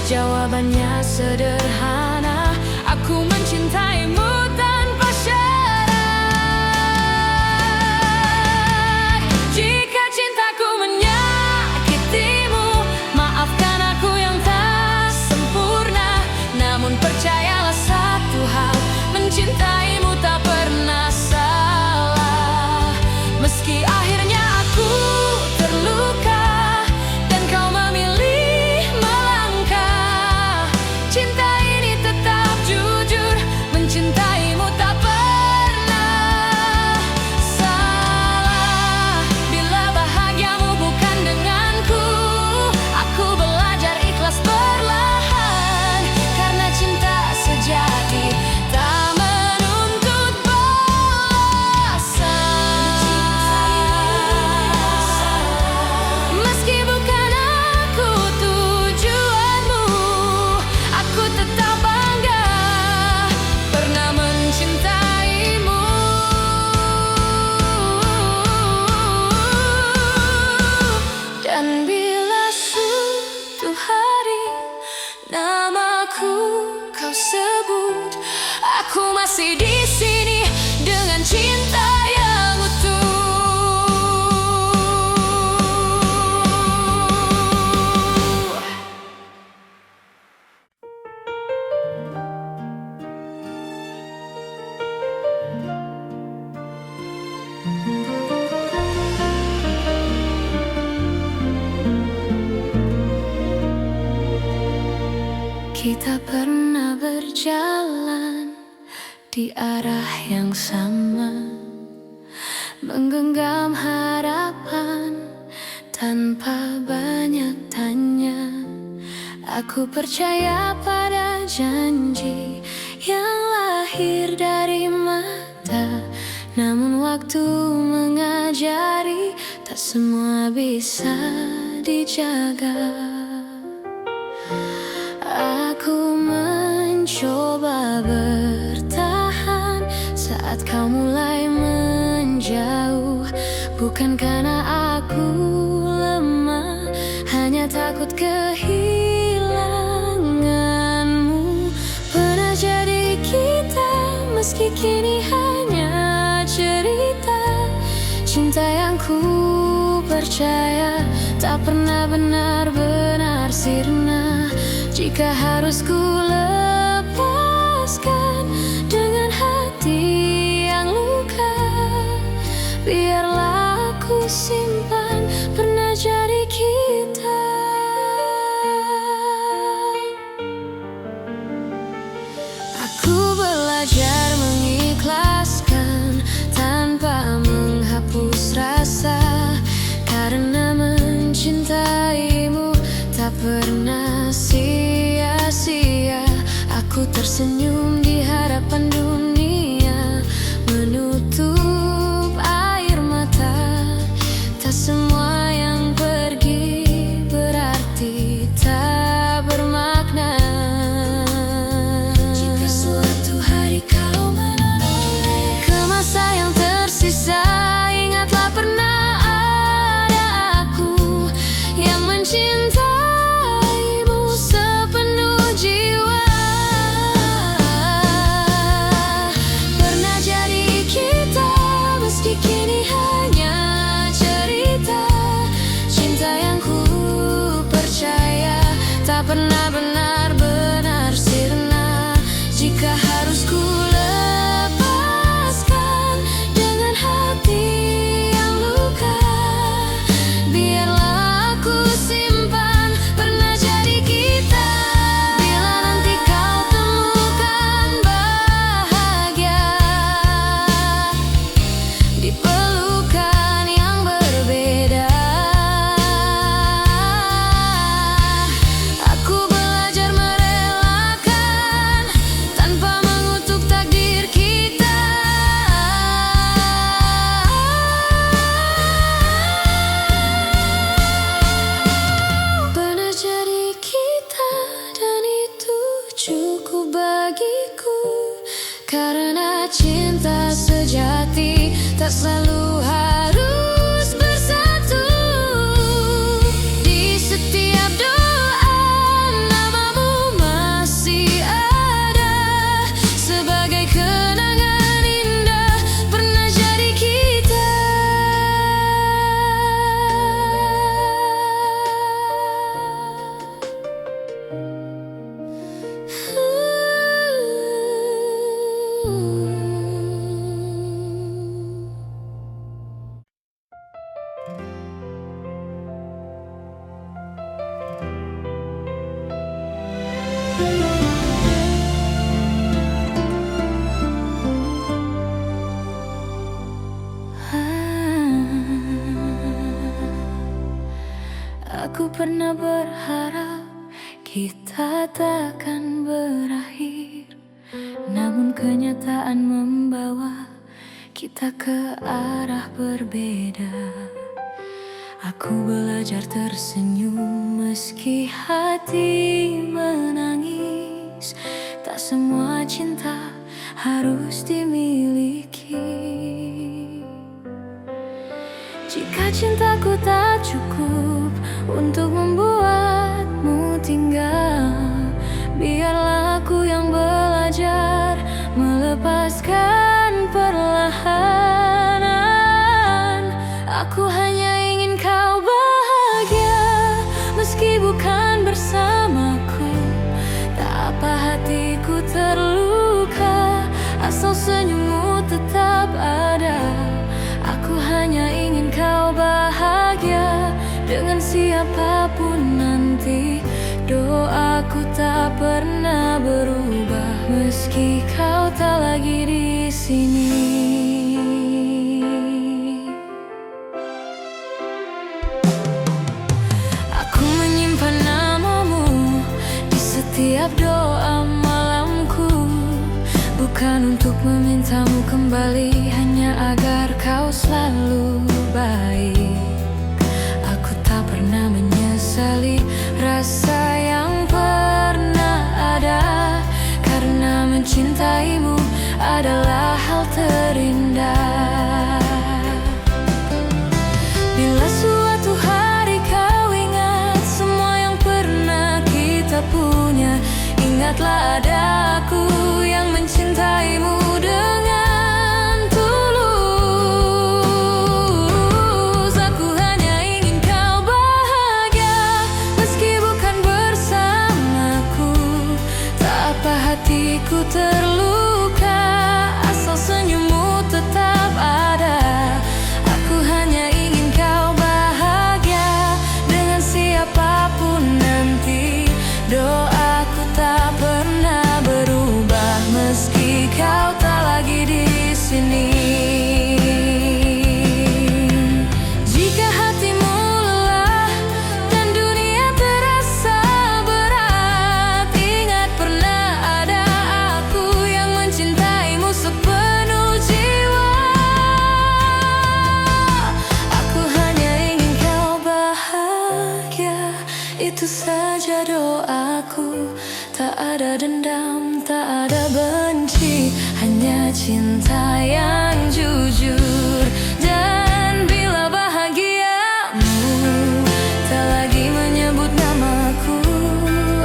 jawabannya sederhana: aku mencintaimu tanpa syarat. Jika cintaku menyakitimu, maafkan aku yang tak sempurna. Namun percayalah satu hal, mencintaimu tak pernah salah. Meski akhirnya aku terluka dan kau memilih melangkah, cinta ini tetap jujur, di arah yang sama, menggenggam harapan tanpa banyak tanya. Aku percaya pada janji yang lahir dari mata, namun waktu mengajari tak semua bisa dijaga. Aku mencoba bertahan saat kau mulai menjauh, bukan karena aku lemah, hanya takut kehilanganmu. Pernah jadi kita, meski kini hanya cerita. Cinta yang ku percaya tak pernah benar-benar sirna. Jika harus ku lepaskan dengan hati yang luka, biarlah aku simpan pernah jadi kita. Aku belajar mengikhlaskan tanpa menghapus rasa, karena mencintaimu tak pernah sia-sia. Aku tersenyum di hadapan dunia, menutup air mata. Tak semua yang pergi berarti tak bermakna. Jika suatu hari kau menoleh ke masa yang tersisa, ingatlah pernah ada aku yang mencintaimu sepenuh jiwa. Pernah jadi kita, meski kini hanya cerita. Cinta yang ku percaya tak pernah benar-benar sirna. Jika harus ku lepaskan dengan hati yang luka, biarlah aku simpan pernah jadi kita. Bila nanti kau temukan bahagia di pelukan yang berbeda, aku belajar merelakan tanpa mengutuk takdir kita. Pernah jadi kita, dan itu cukup bagiku, karena cinta sejati tak selalu harus bersatu. Di setiap doa namamu masih ada, sebagai kenangan indah pernah jadi kita. Aku pernah berharap kita takkan berakhir, namun kenyataan membawa kita ke arah berbeda. Aku belajar tersenyum meski hati menangis. Tak semua cinta harus dimiliki. Jika cintaku tak cukup untuk membuatmu tinggal, biarlah aku yang belajar melepaskan perlahan. Aku hanya ingin kau bahagia, meski bukan bersamaku. Tak apa hatiku terluka, asal senyummu tetap ada. Aku hanya ingin kau bahagia dengan siapapun nanti. Doaku tak pernah berubah meski kau tak tak lagi di sini. Aku menyimpan namamu di setiap doa malamku, bukan untuk memintamu kembali, hanya agar kau selalu baik. Aku tak pernah menyesali rasa yang pernah ada, karena mencintaimu adalah hal terindah. Bila suatu hari kau ingat semua yang pernah kita punya, ingatlah ada aku yang mencintaimu dengan tulus. Aku hanya ingin kau bahagia, meski bukan bersamaku. Tak apa hatiku terluka, asal senyummu tetap ada. Aku hanya ingin kau bahagia dengan siapapun nanti. Doaku tak pernah berubah meski kau tak lagi di sini. Jika hatimu lelah dan dunia terasa berat, ingat pernah ada aku yang mencintaimu sepenuh jiwa. Aku hanya ingin kau bahagia, itu saja doaku. Tak ada dendam, tak ada benci, hanya cinta yang jujur. Dan bila bahagiamu tak lagi menyebut namaku,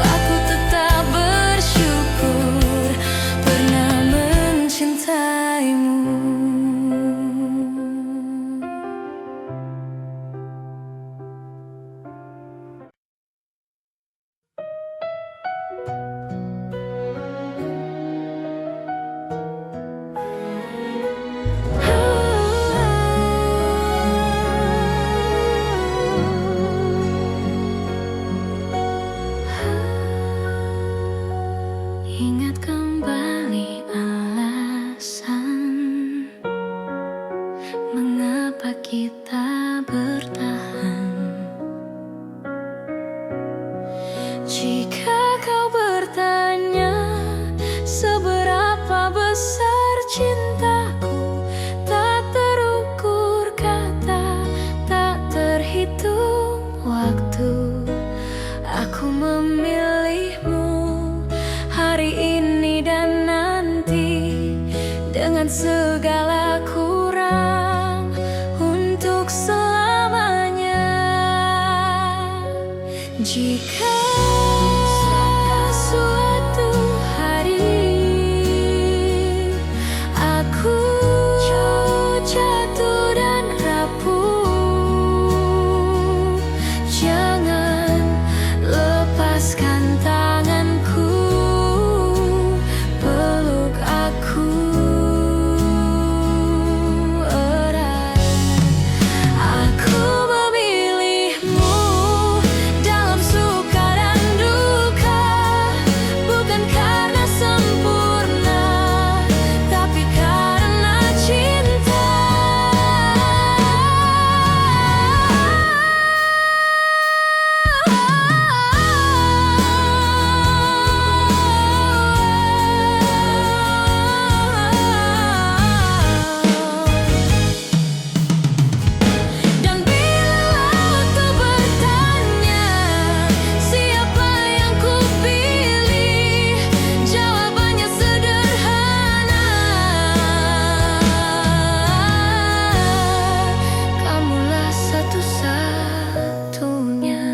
aku tetap bersyukur pernah mencintaimu. Ingat kembali alasan mengapa kita bertahan. Jika kau bertanya seberapa besar cintaku, tak terukur kata, tak terhitung waktu. Aku memilihmu hari ini dan nanti, dengan segala kurang, untuk selamanya. Jika suatu hari aku jatuh dan rapuh, jangan lepaskan tanganku, peluk aku erat. Aku memilihmu dalam suka dan duka, bukan karena sempurna, tapi karena cinta. Dan bila waktu bertanya siapa yang kupilih, jawabannya sederhana, kamulah satu-satunya.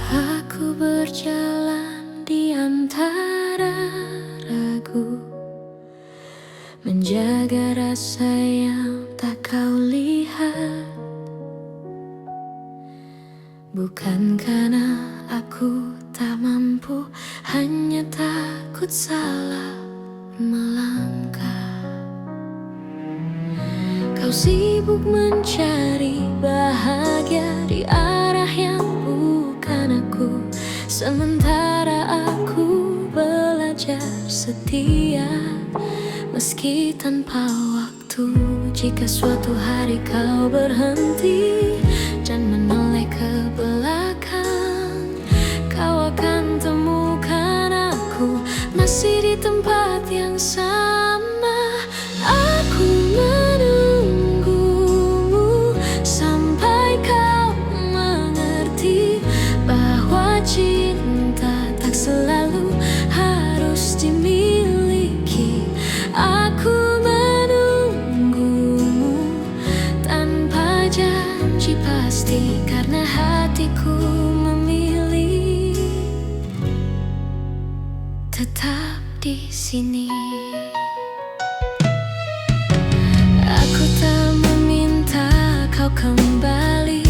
Aku berjalan di antara ragu, menjaga rasa yang tak kau lihat. Bukan karena aku tak mampu, takut salah melangkah. Kau sibuk mencari bahagia di arah yang bukan aku, sementara aku belajar setia meski tanpa waktu. Jika suatu hari kau berhenti dan menoleh ke belakang, kau akan temukan aku masih di tempat yang sama. Aku menunggumu sampai kau mengerti bahwa cinta tak selalu harus dimiliki. Aku menunggumu tanpa janji pasti, karena hatiku memilih tetap di sini. Aku tak meminta kau kembali,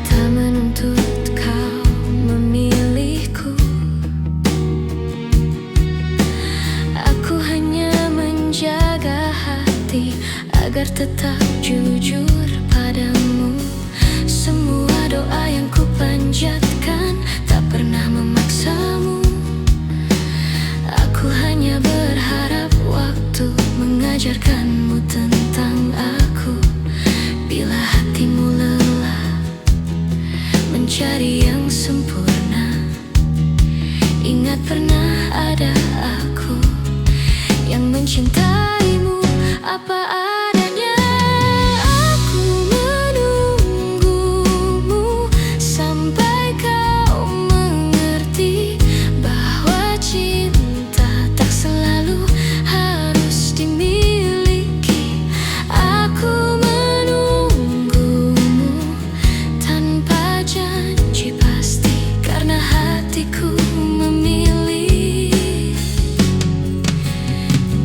tak menuntut kau memilihku. Aku hanya menjaga hati agar tetap jujur padamu. Semua doa yang ku panjatkan tak pernah memaksamu. Aku hanya berharap waktu mengajarkanmu tentang aku. Bila hatimu lelah mencari yang sempurna, ingat pernah ada aku yang mencintaimu apa adanya. Aku menunggumu sampai kau mengerti bahwa cinta tak selalu harus dimiliki. Aku menunggumu tanpa janji pasti, karena hatiku memilih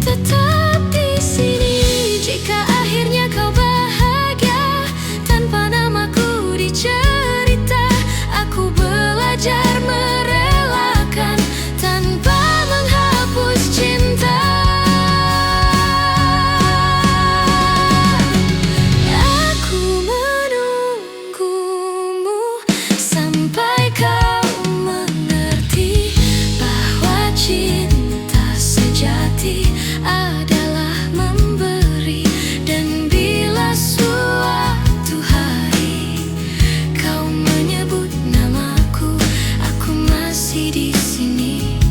tetap di sini. Jika akhirnya kau bahagia tanpa namaku dicerita, aku belajar merelakan tanpa menghapus cinta. Aku menunggumu sampai kau mengerti bahwa cinta sejati adalah memberi. Dan bila suatu hari kau menyebut namaku, aku masih di sini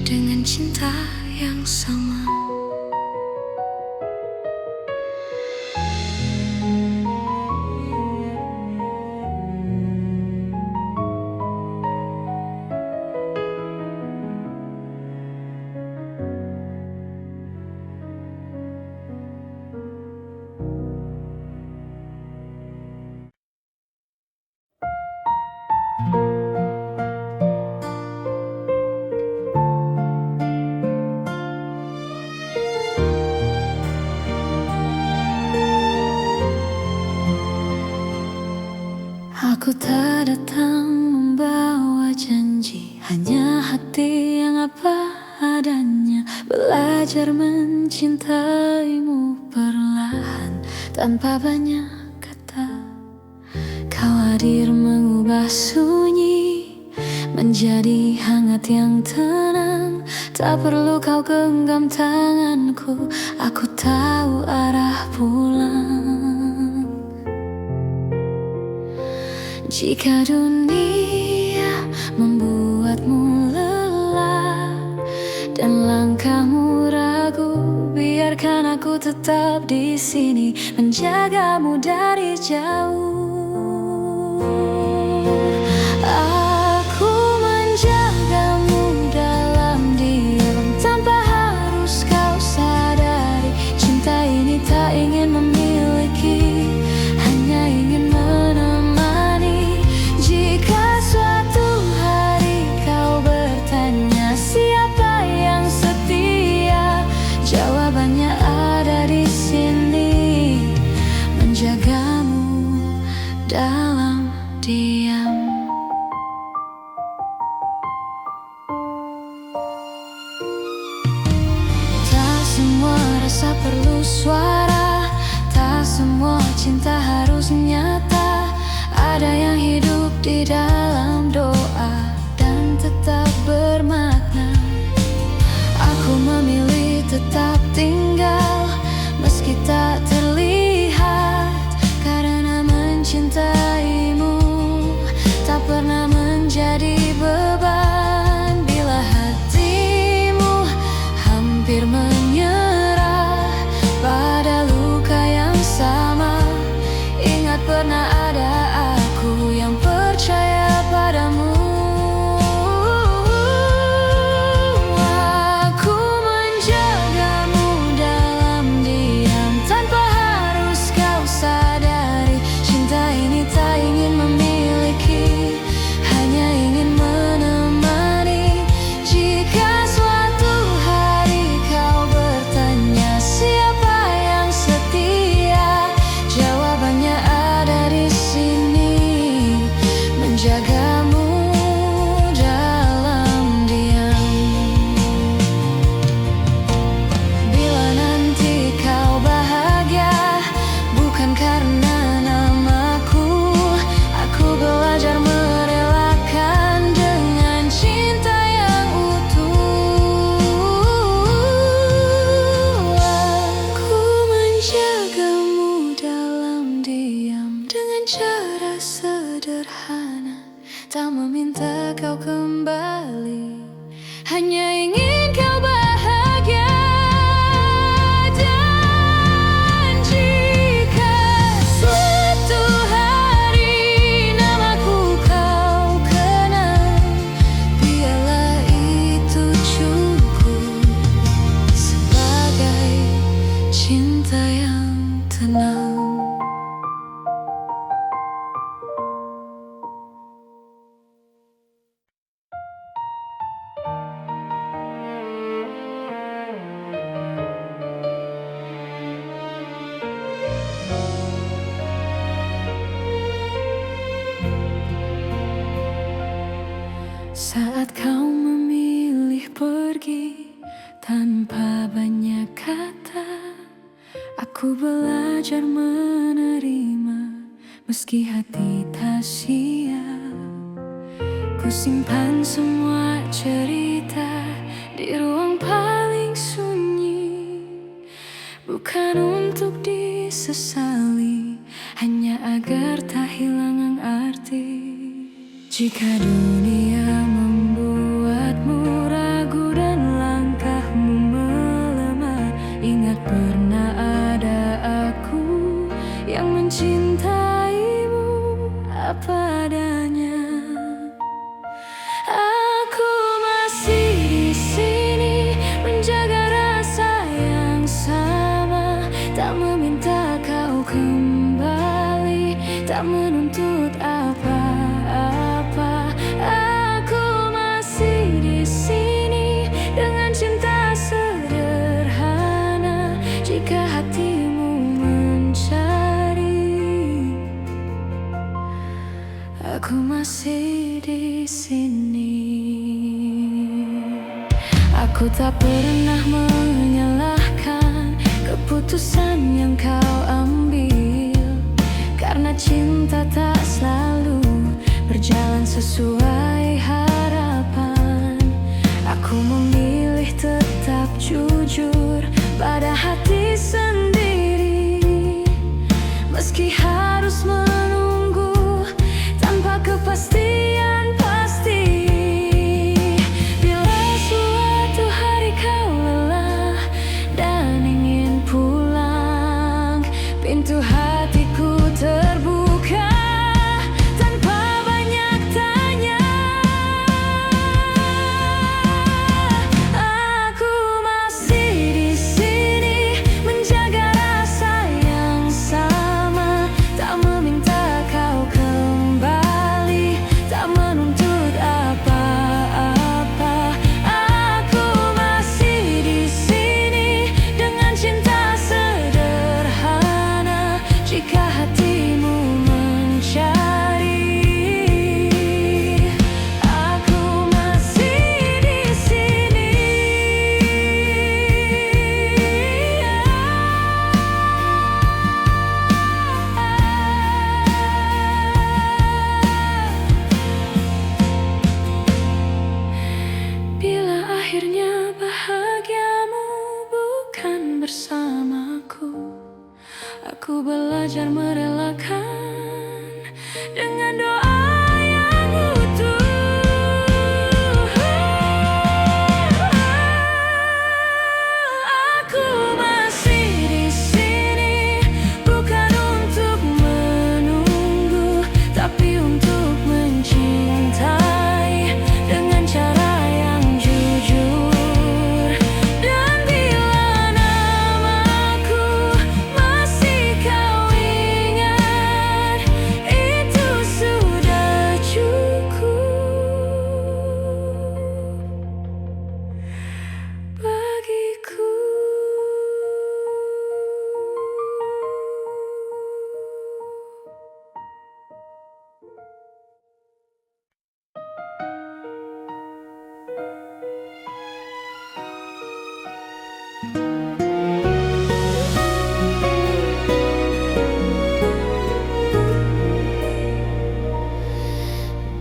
dengan cinta yang sama. Aku tak datang membawa janji, hanya hati yang apa adanya. Belajar mencintaimu perlahan tanpa banyak kata. Kau hadir mengubah sunyi menjadi hangat yang tenang. Tak perlu kau genggam tanganku, aku tahu arah pulang. Jika dunia membuatmu lelah dan langkahmu ragu, biarkan aku tetap di sini menjagamu dari jauh. Aku menjagamu dalam diam tanpa harus kau sadari. Cinta ini tak ingin memiliki, hanya ingin menemani. Jika suatu hari kau bertanya siapa yang setia, jawabannya ada di sini, menjagamu perlu suara, tak semua cinta harus nyata. Ada yang hidup di dalam doa dan tetap bermakna. Aku memilih tetap tinggal meski tak terlihat, karena mencintaimu tak pernah menjadi beban. Bila hatimu hampir menyerah pada luka yang sama, ingat pernah ada aku yang percaya padamu. Aku menjagamu dalam diam tanpa harus kau sadari. Cinta ini tak ingin memiliki, hanya ingin menemani. Jika suatu hari kau bertanya siapa yang setia, jawabannya ada di sini, menjagamu dalam diam. Bila nanti kau bahagia, bukan karena namaku, aku belajar merelakan dengan cinta yang utuh. Aku menjagamu dalam diam dengan cara sederhana, tak meminta kau kembali, hanya ingin kau bahagia. Dan jika suatu hari namaku kau kenal, biarlah itu cukup sebagai cinta yang tenang. Saat kau memilih pergi tanpa banyak kata, aku belajar menerima meski hati tak siap. Ku simpan semua cerita di ruang paling sunyi, bukan untuk disesali, hanya agar tak hilang arti. Jika dunia membuatmu ragu dan langkahmu melemah, ingat pernah ada aku yang mencintaimu apa adanya. Aku masih di sini menjaga rasa yang sama, tak meminta kau kembali, tak menuntut apa-apa. Aku masih di sini dengan cinta sederhana. Jika hatimu mencari, aku masih di sini. Aku tak pernah menyalahkan keputusan yang kau ambil, karena cinta tak selalu berjalan sesuai harapan. Aku memilih tetap jujur pada hati sendiri, meski harus menunggu tanpa kepastian pasti. Bila suatu hari kau lelah dan ingin pulang, pintu hatiku terbuka tanpa banyak tanya. Aku masih di sini menjaga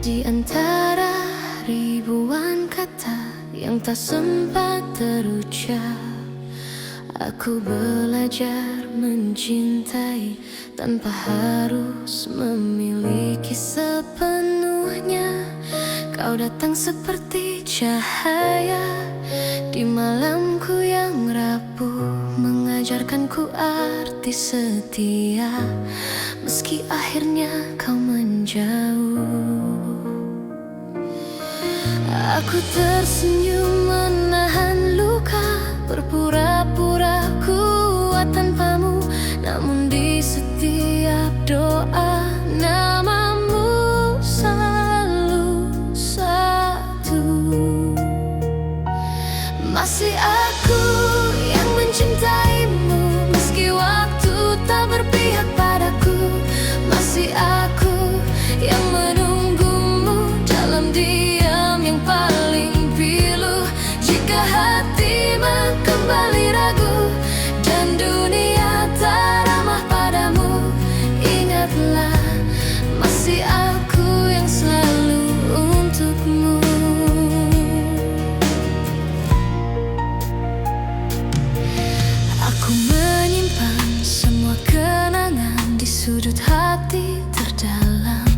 Di antara ribuan kata yang tak sempat terucap, aku belajar mencintai tanpa harus memiliki sepenuhnya. Kau datang seperti cahaya di malamku yang rapuh, mengajarkanku arti setia, meski akhirnya kau menjauh. Aku tersenyum menahan luka, berpura-pura kuat tanpamu, namun di setiap doa namamu selalu satu. Masih aku yang mencintaimu, meski waktu tak berpihak padaku. Masih aku yang menunggumu dalam diam yang paling pilu. Jika hatimu kembali ragu dan dunia tak ramah padamu, ingatlah masih aku yang selalu untukmu. Aku menyimpan semua kenangan di sudut hati terdalam.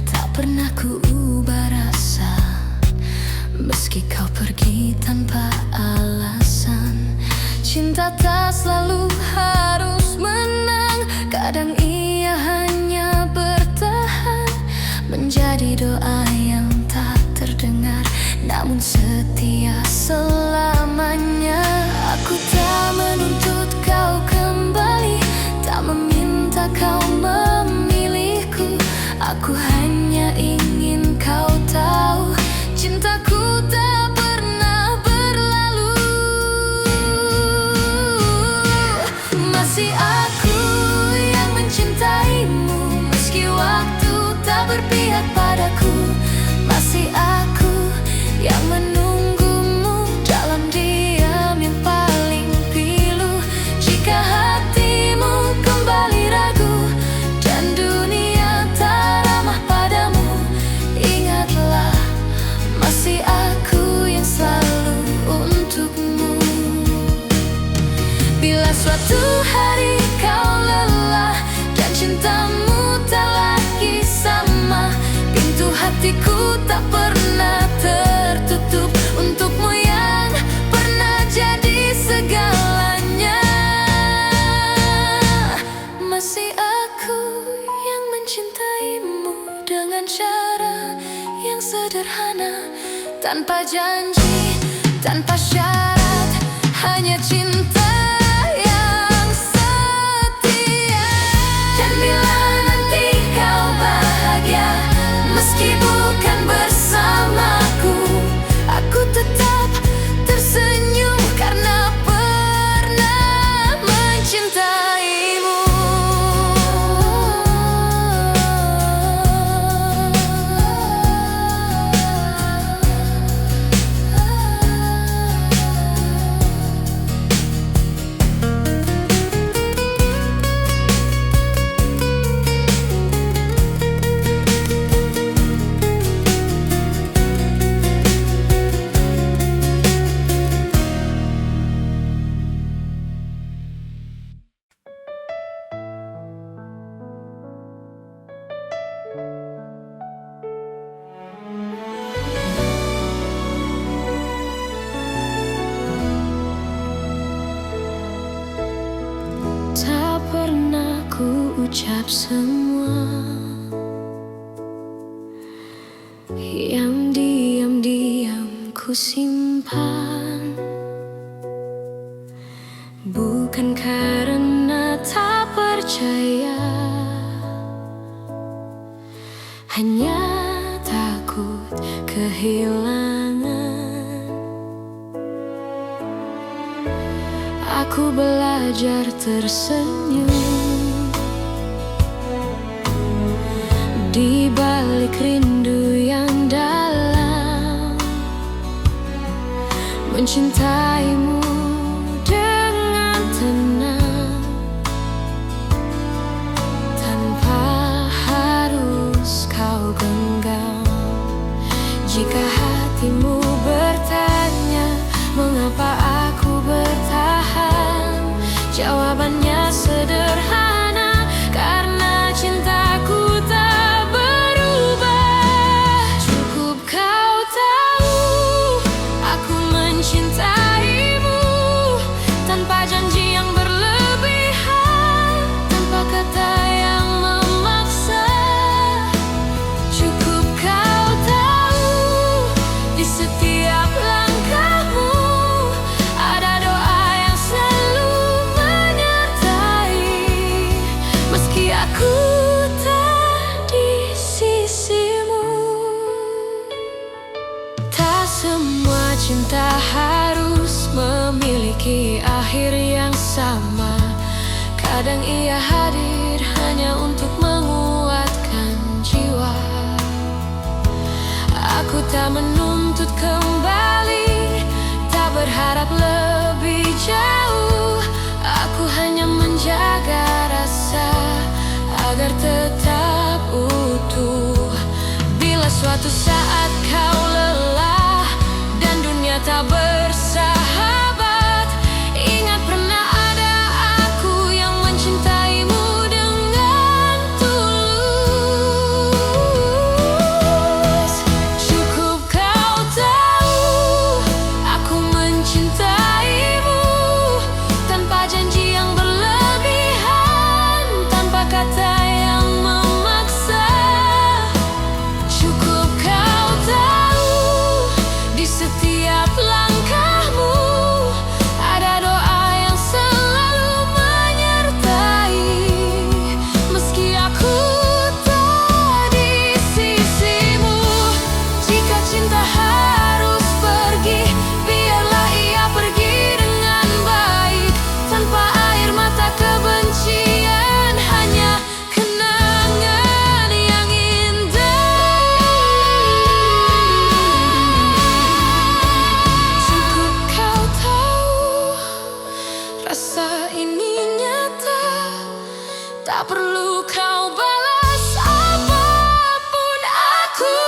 Tak pernah ku ubah rasa, meski kau pergi tanpa alasan. Cinta tak selalu harus menang, kadang ia hanya bertahan, menjadi doa yang tak terdengar, namun setia selamanya. Aku tak menuntut kau kembali, tak meminta kau memilihku. Aku hanya ingin kau tahu, cintaku tak pernah berlalu. Masih aku yang mencintaimu, meski waktu tak berpihak padaku. Masih aku yang menunggumu dalam diam yang paling pilu. Jika hatimu kembali ragu dan dunia tak ramah padamu, ingatlah masih aku yang selalu untukmu. Bila suatu hari kau lelah dan cintamu tak lagi sama, pintu hatiku tak pernah tertutup untukmu yang pernah jadi segalanya. Masih aku yang mencintaimu dengan cara yang sederhana, tanpa janji, tanpa syarat, hanya cinta yang setia. Dan bila nanti kau bahagia, meski bukan bersamaku, aku tetap tersenyum karena pernah mencintaimu. Tak pernah ku ucap semua yang diam-diam ku simpan, bukan karena tak percaya, hanya takut kehilangan. Aku belajar tersenyum di balik rindu yang dalam, mencintaimu dengan tenang, tanpa harus kau genggam. Jika hatimu bertanya mengapa aku bertahan, jawabannya sederhana, karena cintaku tak berubah. Cukup kau tahu aku mencintaimu tanpa janji yang berlebihan, tanpa kata yang memaksa. Cukup kau tahu di setiap langkahmu ada doa yang selalu menyertai, meski aku tak di sisimu. Tak semua cinta harus memiliki akhir yang sama. Kadang ia hadir hanya untuk menguatkan jiwa. Aku tak menuntut kembali, tak berharap lebih jauh. Aku hanya menjaga rasa agar tetap utuh. Bila suatu saat kau lelah dan dunia tak bersahabat, ingat pernah ada aku yang mencintaimu dengan tulus. Cukup kau tahu aku mencintaimu tanpa janji yang berlebihan, tanpa kata yang memaksa. Cukup kau tahu di setiap langkahmu ada doa yang selalu menyertai, meski aku tak di sisimu. Jika cinta harus pergi, biarlah ia pergi dengan baik, tanpa air mata kebencian, hanya kenangan yang indah. Cukup kau tahu rasa ini nyata, tak perlu kau balas apapun. Aku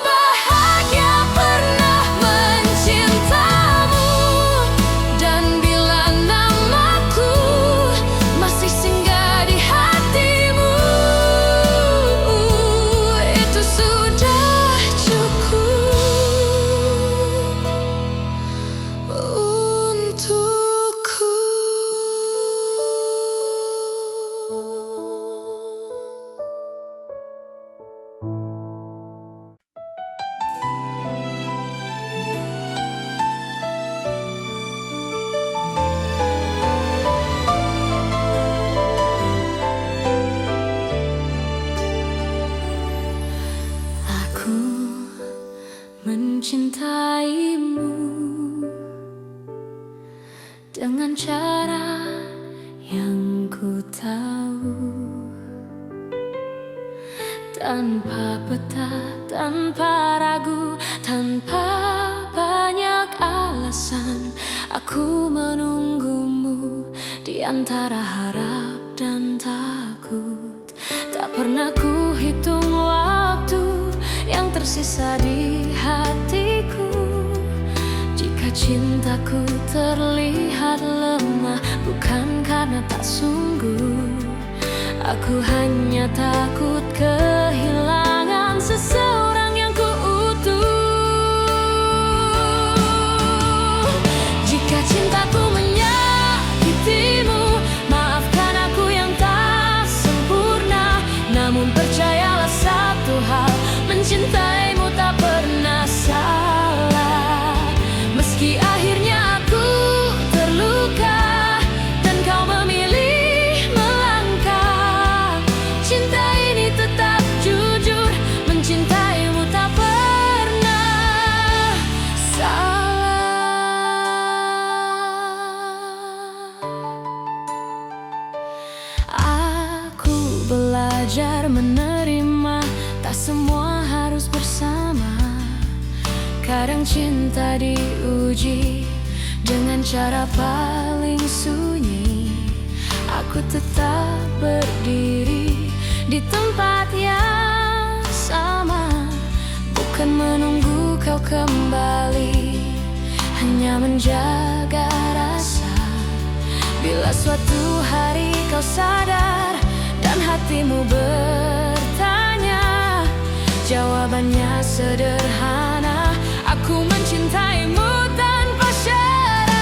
bahagia pernah mencintamu, dan bila namaku masih singgah di hatimu, itu sudah cukup untukku. Aku mencintaimu dengan cara yang ku tahu, tanpa peta, tanpa ragu, tanpa banyak alasan. Aku menunggumu di antara harap dan takut. Tak pernah ku hitung waktu yang tersisa di hatiku. Jika cintaku terlihat lemah, bukan karena tak sungguh. Aku hanya takut kehilangan seseorang yang ku utuh. Jika cintaku menyakitimu, maafkan aku yang tak sempurna. Namun percayalah satu hal, mencintaimu tak pernah salah. Meski akhirnya aku terluka dan kau memilih melangkah, cinta ini tetap jujur, mencintaimu tak pernah salah. Aku belajar menerima, tak semua harus bersama. Kadang cinta diuji dengan cara paling sunyi. Aku tetap berdiri di tempat yang sama, bukan menunggu kau kembali, hanya menjaga rasa. Bila suatu hari kau sadar dan hatimu bertanya, jawabannya sederhana: aku mencintaimu tanpa syarat.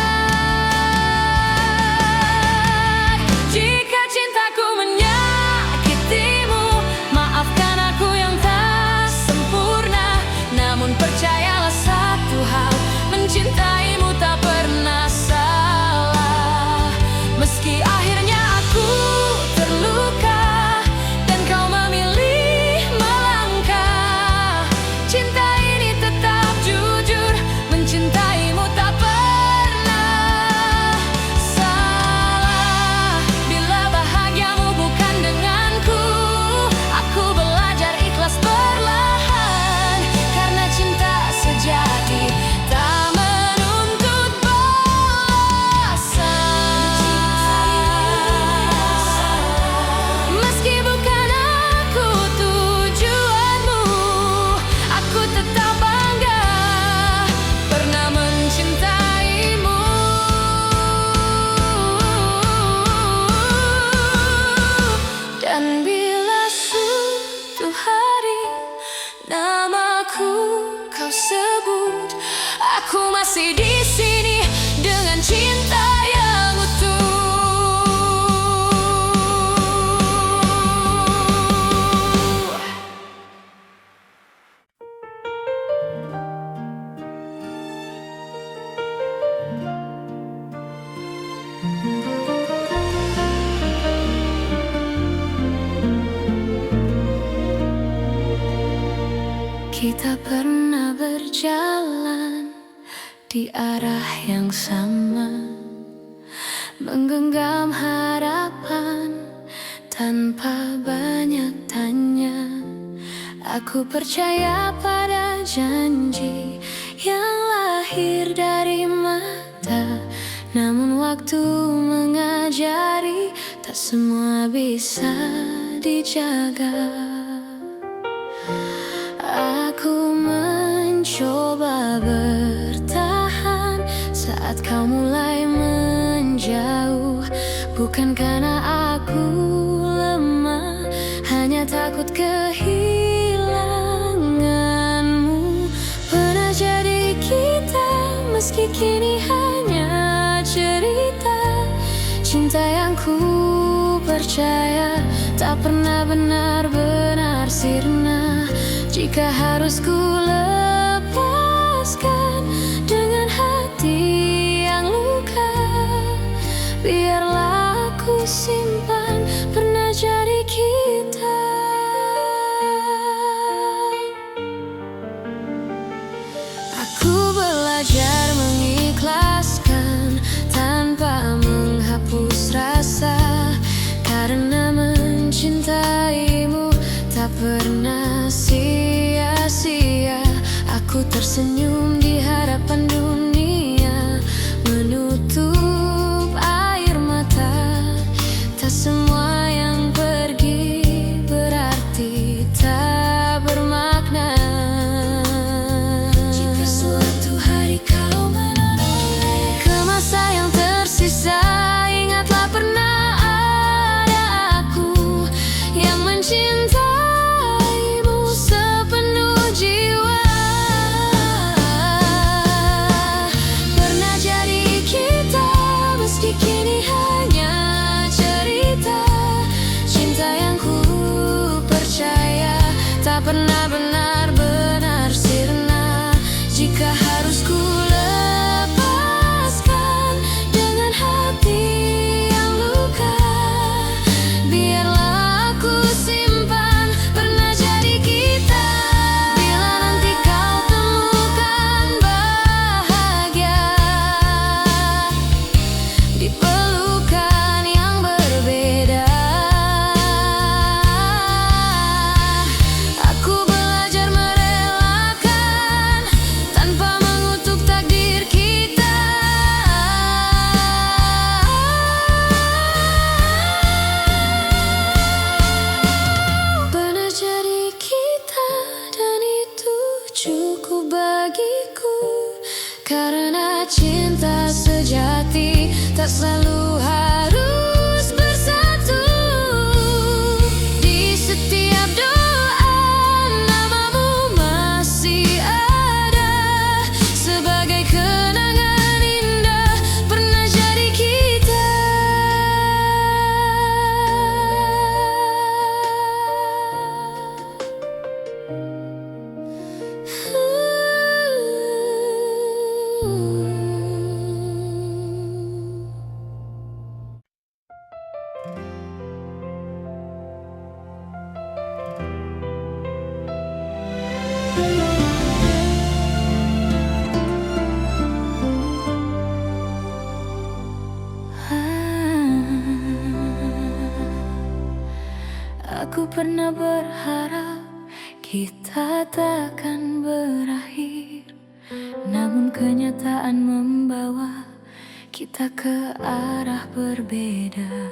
Jika cintaku menyakitimu, maafkan aku yang tak sempurna. Namun percayalah satu hal, mencintaimu tak pernah salah. Meski akhirnya aku terluka dan kau memilih melangkah, cinta ini tetap jujur, mencintaimu tak pernah salah. Bila bahagiamu bukan denganku, aku belajar ikhlas perlahan, karena cinta sejati tak menuntut balasan. Meski bukan aku tujuanmu, aku tetap bangga pernah mencintaimu. Dan bila suatu hari namaku kau sebut, aku masih di sini dengan cinta yang utuh. Kita pernah berjalan di arah yang sama, menggenggam harapan tanpa banyak tanya. Aku percaya pada janji yang lahir dari mata, namun waktu mengajari tak semua bisa dijaga. Aku mencoba bertahan saat kau mulai menjauh, bukan karena aku lemah, hanya takut kehilanganmu. Pernah jadi kita, meski kini hanya cerita. Cinta yang ku percaya tak pernah benar-benar sirna. Jika harus ku lepaskan dengan hati yang luka, biarlah aku simpan pernah jadi kita. Aku belajar mengikhlaskan tanpa menghapus rasa, karena mencintaimu tak pernah sia-sia. Aku tersenyum di hadapan dunia, menutup air mata. Tak semua yang pergi berarti tak bermakna. Jika suatu hari kau menoleh ke masa yang tersisa, ingatlah pernah ada aku yang mencintai sepenuh jiwa. cukup bagiku. Karena cinta sejati tak selalu harus bersatu. Di setiap doa namamu masih ada, sebagai kenangan indah pernah jadi kita. Aku pernah berharap kita takkan berakhir, namun kenyataan membawa kita ke arah berbeda.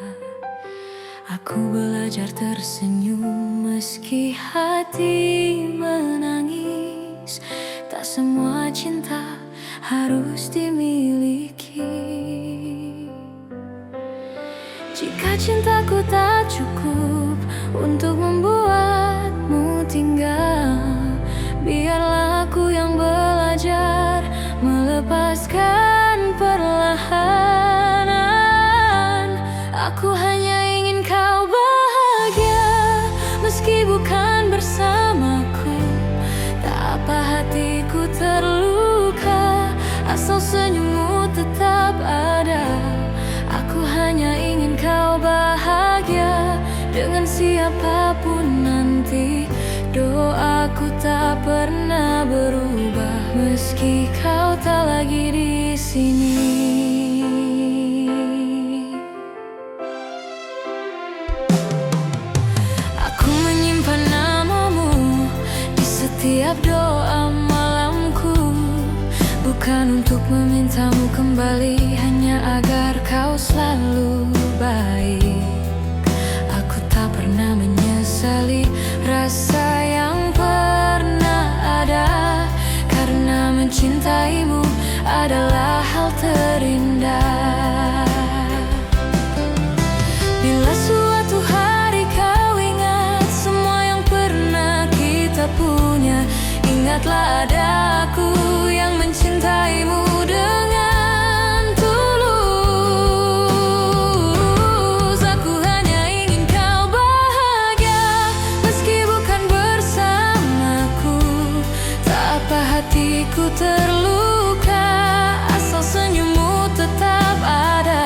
Aku belajar tersenyum meski hati menangis. Tak semua cinta harus dimiliki. Jika cintaku tak cukup untuk membuatmu tinggal, biarlah aku yang belajar melepaskan perlahan. Aku hanya ingin kau bahagia, meski bukan bersamaku. Tak apa hatiku terluka, asal senyummu tetap ada. Aku hanya ingin kau bahagia, dengan siapapun nanti. Doaku tak pernah berubah, meski kau tak lagi di sini. Aku menyimpan namamu di setiap doa malamku, bukan untuk memintamu kembali, hanya agar kau selalu baik. Aku tak pernah menyesali rasa yang pernah ada, karena mencintaimu adalah hal terindah. Bila suatu hari kau ingat semua yang pernah kita punya, ingatlah ada aku yang mencintaimu dengan tulus. Aku hanya ingin kau bahagia, meski bukan bersamaku. Tak apa hatiku terluka, asal senyummu tetap ada.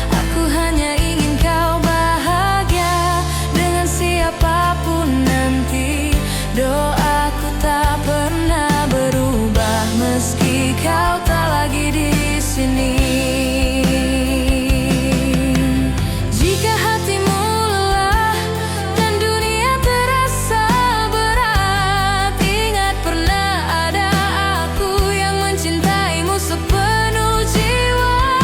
Aku hanya ingin kau bahagia, dengan siapapun nanti. Doaku tak pernah berubah, meski kau tak lagi di sini. Jika hatimu lelah dan dunia terasa berat, ingat pernah ada aku yang mencintaimu sepenuh jiwa.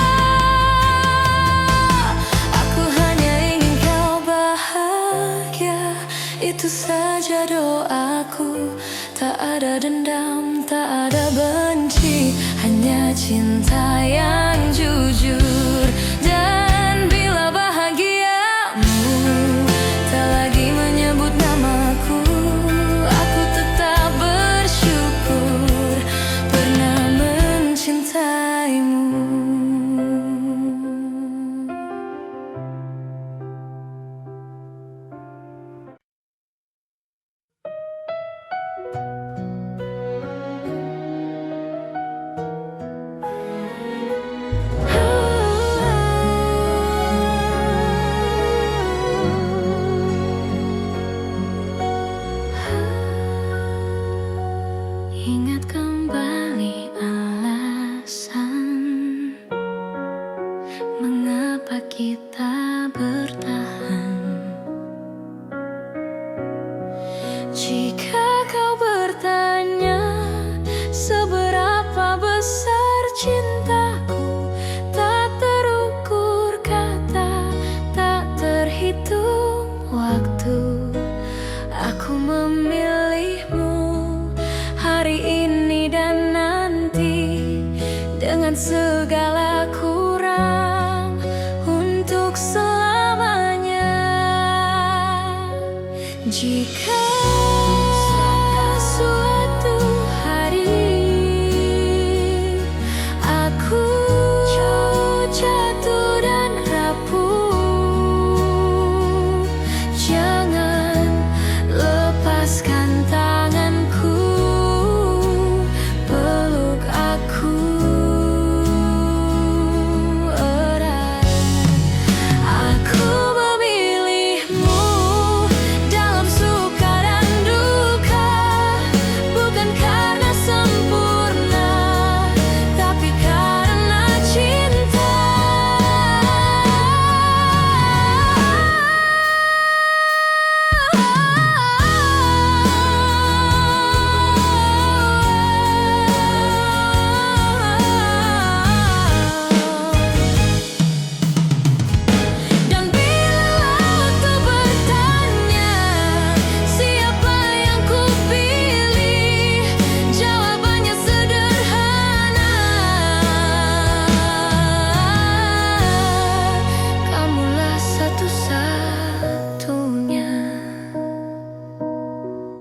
Aku hanya ingin kau bahagia, itu saja doaku. Tak ada dendam, tak ada benci, hanya cinta yang jujur. Dan bila bahagiamu tak lagi menyebut namaku, aku tetap bersyukur pernah mencintaimu. Ingat kembali